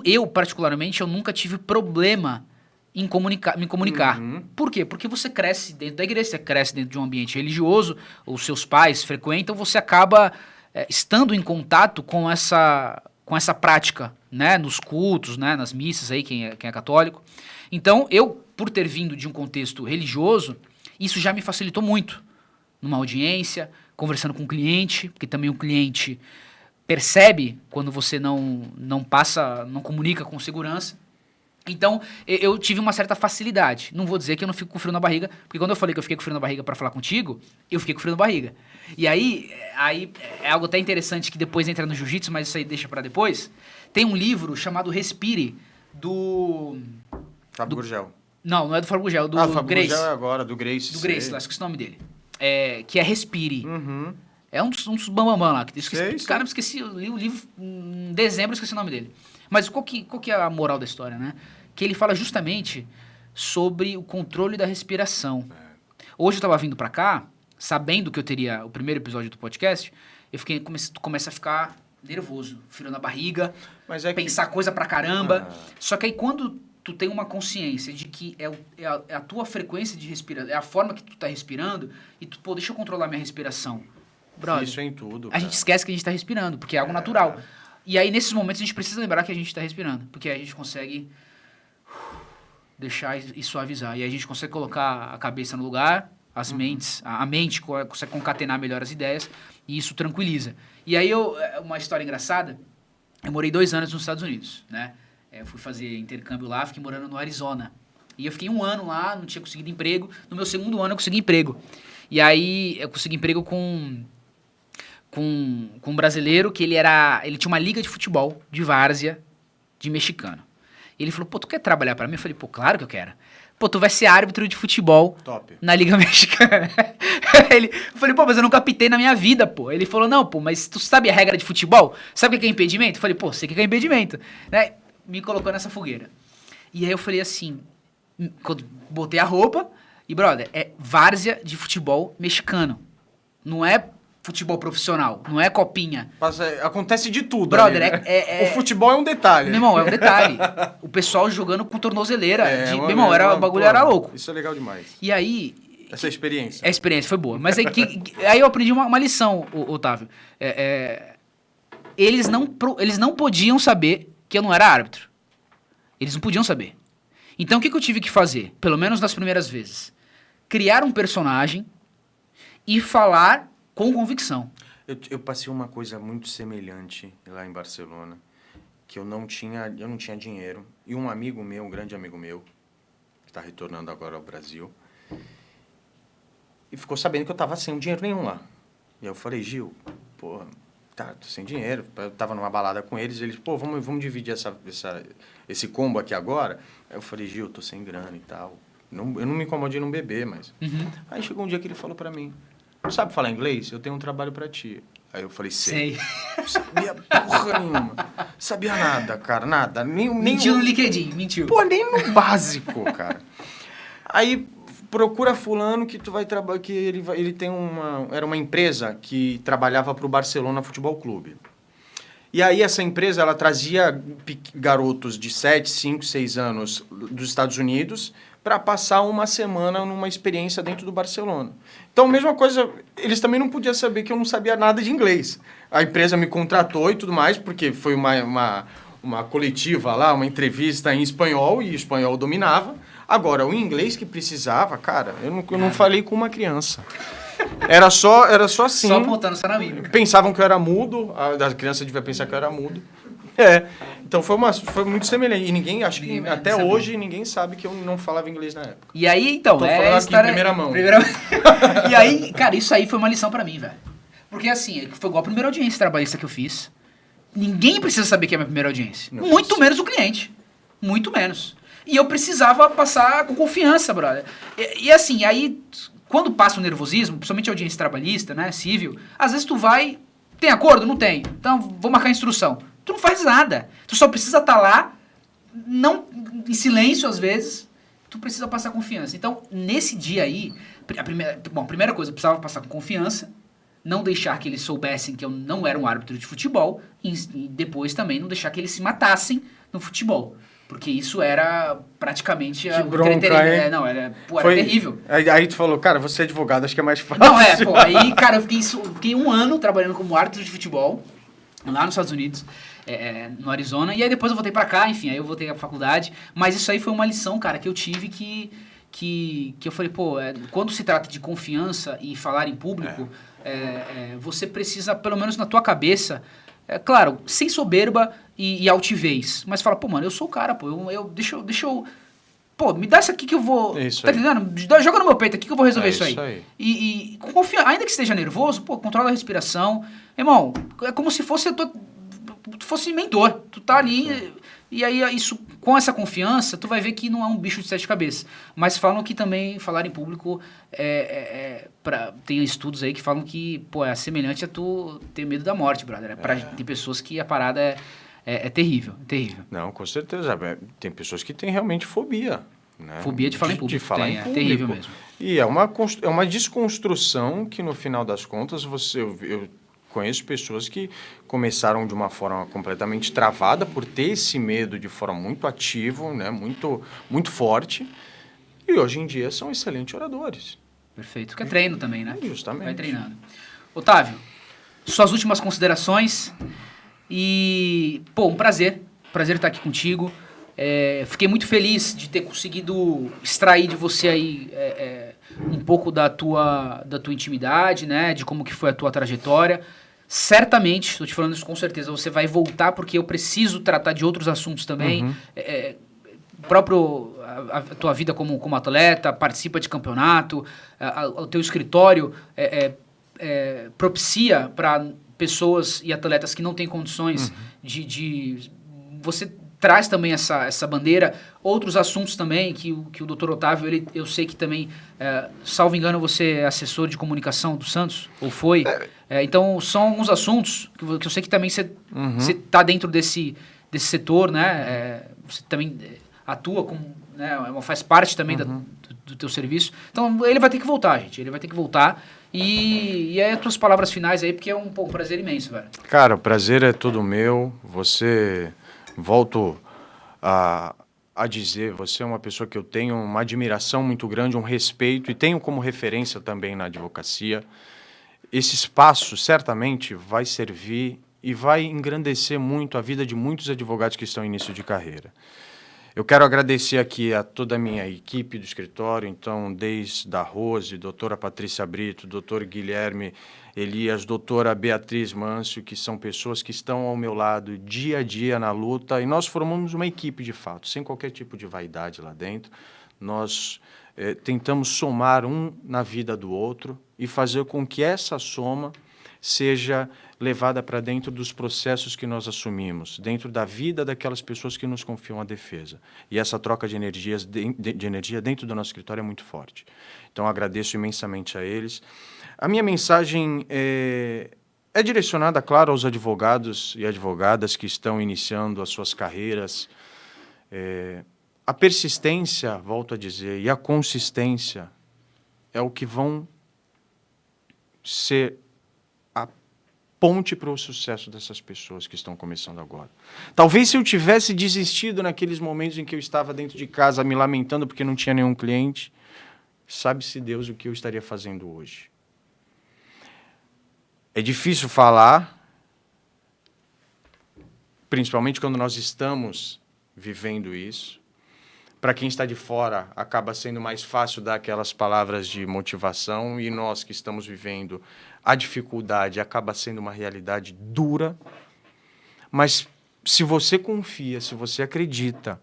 eu particularmente, eu nunca tive problema em me comunicar. Uhum. Por quê? Porque você cresce dentro da igreja, você cresce dentro de um ambiente religioso, os seus pais frequentam, você acaba estando em contato com essa prática, né? Nos cultos, né? Nas missas, aí, quem é católico. Então, eu, por ter vindo de um contexto religioso, isso já me facilitou muito. Numa audiência, conversando com o cliente, porque também o cliente percebe quando você não comunica com segurança. Então, eu tive uma certa facilidade. Não vou dizer que eu não fico com frio na barriga, porque quando eu falei que eu fiquei com frio na barriga pra falar contigo, eu fiquei com frio na barriga. E aí é algo até interessante que depois entra no jiu-jitsu, mas isso aí deixa pra depois. Tem um livro chamado Respire, do... Fábio Gurgel. Não é do Fábio Gurgel, do Fábio Grace. Gurgel é agora, do Grace. Do Grace, lá, esqueci o nome dele. Que é Respire. Uhum. É um dos bambambam lá. Sei. Cara, eu esqueci, eu li o livro em dezembro, eu esqueci o nome dele. Mas qual que é a moral da história, né? Que ele fala justamente sobre o controle da respiração. Hoje eu tava vindo pra cá, sabendo que eu teria o primeiro episódio do podcast, começa a ficar nervoso, frio na barriga, Mas é que... pensar coisa pra caramba. Só que aí quando tu tem uma consciência de que é a tua frequência de respiração, é a forma que tu tá respirando, e tu, pô, deixa eu controlar minha respiração. Brother, Isso é em tudo, a gente esquece que a gente tá respirando, porque é algo natural. E aí, nesses momentos, a gente precisa lembrar que a gente tá respirando, porque aí a gente consegue deixar e suavizar. E aí a gente consegue colocar a cabeça no lugar, a mente consegue concatenar melhor as ideias, e isso tranquiliza. E aí, uma história engraçada, eu morei 2 anos nos Estados Unidos, né? Eu fui fazer intercâmbio lá, fiquei morando no Arizona. E eu fiquei 1 ano lá, não tinha conseguido emprego. No meu 2º ano eu consegui emprego. E aí eu consegui emprego com um brasileiro que ele tinha uma liga de futebol de várzea de mexicano. E ele falou, pô, tu quer trabalhar pra mim? Eu falei, pô, claro que eu quero. Pô, tu vai ser árbitro de futebol Top. na liga mexicana. Eu falei, pô, mas eu nunca apitei na minha vida, pô. Ele falou, não, pô, mas tu sabe a regra de futebol? Sabe o que é impedimento? Eu falei, pô, sei o que é impedimento. Né? Me colocou nessa fogueira. E aí eu falei assim, quando botei a roupa, e brother, é várzea de futebol mexicano. Não é futebol profissional, não é copinha. Acontece de tudo. Brother, ali, né? O futebol é um detalhe. Meu irmão, é um detalhe. O pessoal jogando com tornozeleira. Meu irmão, o bagulho pô, era louco. Isso é legal demais. E aí... Essa experiência. A experiência foi boa. Mas aí eu aprendi uma lição, Otávio. Eles não podiam saber que eu não era árbitro. Eles não podiam saber. Então o que eu tive que fazer? Pelo menos nas primeiras vezes. Criar um personagem e falar com convicção. Eu passei uma coisa muito semelhante lá em Barcelona, que eu não tinha dinheiro. E um amigo meu, um grande amigo meu, que está retornando agora ao Brasil, e ficou sabendo que eu estava sem dinheiro nenhum lá. E eu falei, Gil, pô, tô sem dinheiro. Eu tava numa balada com eles, eles, pô, vamos dividir esse combo aqui agora. Aí eu falei, Gil, tô sem grana e tal. Eu não me incomodei não beber, mas... Uhum. Aí chegou um dia que ele falou pra mim, não sabe falar inglês? Eu tenho um trabalho pra ti. Aí eu falei, sei. Não sabia porra nenhuma. Sabia nada, cara, nada. Mentiu no LinkedIn, mentiu. Pô, nem no básico, cara. Aí procura fulano que tu vai trabalhar, que ele tem era uma empresa que trabalhava pro Barcelona Futebol Clube. E aí essa empresa, ela trazia garotos de 7, 5, 6 anos dos Estados Unidos para passar uma semana numa experiência dentro do Barcelona. Então, mesma coisa, eles também não podiam saber que eu não sabia nada de inglês. A empresa me contratou e tudo mais, porque foi uma coletiva lá, uma entrevista em espanhol, e o espanhol eu dominava. Agora, o inglês que precisava, cara, eu não falei com uma criança. Era só assim. Só apontando só na mímica. Pensavam que eu era mudo, a criança devia pensar que eu era mudo. Então foi muito semelhante. E ninguém até hoje, ninguém sabe que eu não falava inglês na época. E aí, então, tô falando aqui em primeira mão. E aí, cara, isso aí foi uma lição pra mim, velho. Porque assim, foi igual a primeira audiência trabalhista que eu fiz. Ninguém precisa saber que é a minha primeira audiência. Não muito precisa. menos o cliente. Muito menos. E eu precisava passar com confiança, brother. E assim, aí, quando passa o nervosismo, principalmente a audiência trabalhista, né, civil, às vezes tu vai... Tem acordo? Não tem. Então, vou marcar a instrução. Tu não faz nada. Tu só precisa estar lá, não em silêncio às vezes. Tu precisa passar confiança. Então, nesse dia aí, a primeira coisa, eu precisava passar com confiança, não deixar que eles soubessem que eu não era um árbitro de futebol, e depois também não deixar que eles se matassem no futebol. Porque isso era praticamente... Que bronca, hein? Não, era terrível. Aí tu falou, cara, você é advogado, acho que é mais fácil. Não, pô, aí, cara, eu fiquei 1 ano trabalhando como árbitro de futebol, lá nos Estados Unidos, no Arizona, e aí depois eu voltei pra cá, enfim, aí eu voltei à faculdade, mas isso aí foi uma lição, cara, que eu tive que eu falei, pô, quando se trata de confiança e falar em público, você precisa, pelo menos na tua cabeça, claro, sem soberba e altivez, mas fala, pô, mano, eu sou o cara, pô, deixa eu pô, me dá isso aqui que eu vou. Isso Tá aí. entendendo? Joga no meu peito aqui que eu vou resolver É isso aí. isso aí. E confia, ainda que esteja nervoso, pô, controla a respiração. Irmão, é como se fosse tu fosse mentor. Tu tá ali. E aí, isso, com essa confiança, tu vai ver que não é um bicho de sete cabeças. Mas falam que também falar em público tem estudos aí que falam que, pô, é semelhante a tu ter medo da morte, brother. Tem pessoas que a parada é terrível, terrível. Não, com certeza. Tem pessoas que têm realmente fobia. Né? Fobia de falar em público. De falar em público. Terrível mesmo. E é uma desconstrução que, no final das contas, eu conheço pessoas que começaram de uma forma completamente travada por ter esse medo de forma muito ativo, né? Muito, muito forte. E hoje em dia são excelentes oradores. Perfeito. Que é treino também, né? Justamente. Vai treinando. Otávio, suas últimas considerações. E, pô, um prazer. Prazer estar aqui contigo. Fiquei muito feliz de ter conseguido extrair de você aí um pouco da tua intimidade, né? De como que foi a tua trajetória. Certamente, estou te falando isso com certeza, você vai voltar porque eu preciso tratar de outros assuntos também. A tua vida como atleta, participa de campeonato, o teu escritório propicia para pessoas e atletas que não têm condições de você traz também essa bandeira, outros assuntos também que o Dr. Otávio, eu sei que também, salvo engano, você é assessor de comunicação do Santos, ou foi? Então, são alguns assuntos que eu sei que também você está dentro desse setor, né? Você também atua como, né? Faz parte também do teu serviço. Então, ele vai ter que voltar, gente. Ele vai ter que voltar. E aí, as tuas palavras finais aí, porque é um prazer imenso, velho. Cara, o prazer é todo meu. Volto a dizer, você é uma pessoa que eu tenho uma admiração muito grande, um respeito, e tenho como referência também na advocacia. Esse espaço certamente vai servir e vai engrandecer muito a vida de muitos advogados que estão em início de carreira. Eu quero agradecer aqui a toda a minha equipe do escritório, então, desde a Rose, doutora Patrícia Brito, doutor Guilherme Elias, doutora Beatriz Mâncio, que são pessoas que estão ao meu lado dia a dia na luta, e nós formamos uma equipe de fato, sem qualquer tipo de vaidade lá dentro. Nós tentamos somar um na vida do outro e fazer com que essa soma seja levada para dentro dos processos que nós assumimos, dentro da vida daquelas pessoas que nos confiam a defesa. E essa troca de energia dentro do nosso escritório é muito forte. Então, agradeço imensamente a eles. A minha mensagem é direcionada, claro, aos advogados e advogadas que estão iniciando as suas carreiras. A persistência, volto a dizer, e a consistência é o que vão ser a ponte para o sucesso dessas pessoas que estão começando agora. Talvez se eu tivesse desistido naqueles momentos em que eu estava dentro de casa me lamentando porque não tinha nenhum cliente, sabe-se Deus o que eu estaria fazendo hoje. É difícil falar, principalmente quando nós estamos vivendo isso. Para quem está de fora, acaba sendo mais fácil dar aquelas palavras de motivação, e nós que estamos vivendo a dificuldade acaba sendo uma realidade dura. Mas se você confia, se você acredita,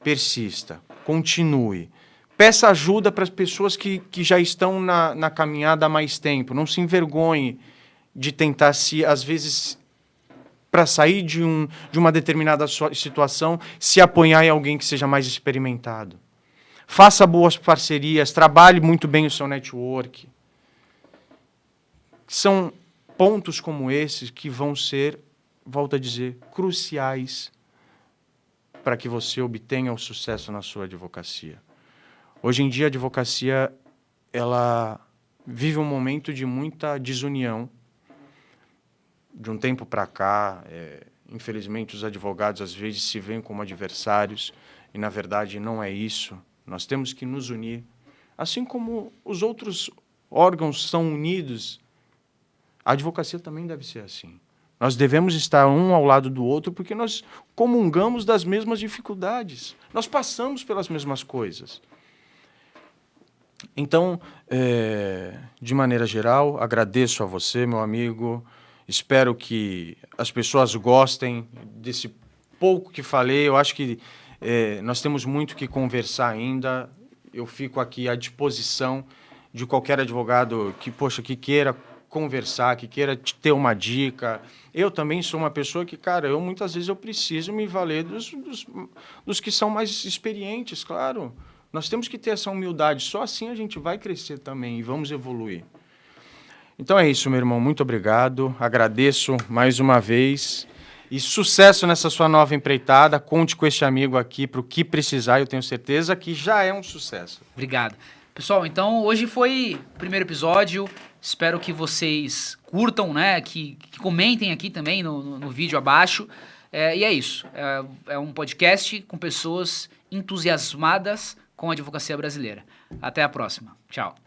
persista, continue. Peça ajuda para as pessoas que já estão na caminhada há mais tempo. Não se envergonhe de tentar às vezes, para sair de uma determinada situação, se apoiar em alguém que seja mais experimentado. Faça boas parcerias, trabalhe muito bem o seu network. São pontos como esses que vão ser, volto a dizer, cruciais para que você obtenha o sucesso na sua advocacia. Hoje em dia, a advocacia ela vive um momento de muita desunião. De um tempo para cá, infelizmente, os advogados às vezes se veem como adversários e, na verdade, não é isso. Nós temos que nos unir. Assim como os outros órgãos são unidos, a advocacia também deve ser assim. Nós devemos estar um ao lado do outro porque nós comungamos das mesmas dificuldades. Nós passamos pelas mesmas coisas. Então, de maneira geral, agradeço a você, meu amigo, Espero que as pessoas gostem desse pouco que falei. Eu acho que nós temos muito que conversar ainda. Eu fico aqui à disposição de qualquer advogado que queira conversar, que queira ter uma dica. Eu também sou uma pessoa que, cara, muitas vezes eu preciso me valer dos que são mais experientes, claro. Nós temos que ter essa humildade. Só assim a gente vai crescer também e vamos evoluir. Então é isso, meu irmão. Muito obrigado. Agradeço mais uma vez. E sucesso nessa sua nova empreitada. Conte com este amigo aqui para o que precisar. Eu tenho certeza que já é um sucesso. Obrigado. Pessoal, então hoje foi o primeiro episódio. Espero que vocês curtam, né? Que comentem aqui também no vídeo abaixo. E é isso. É um podcast com pessoas entusiasmadas com a advocacia brasileira. Até a próxima. Tchau.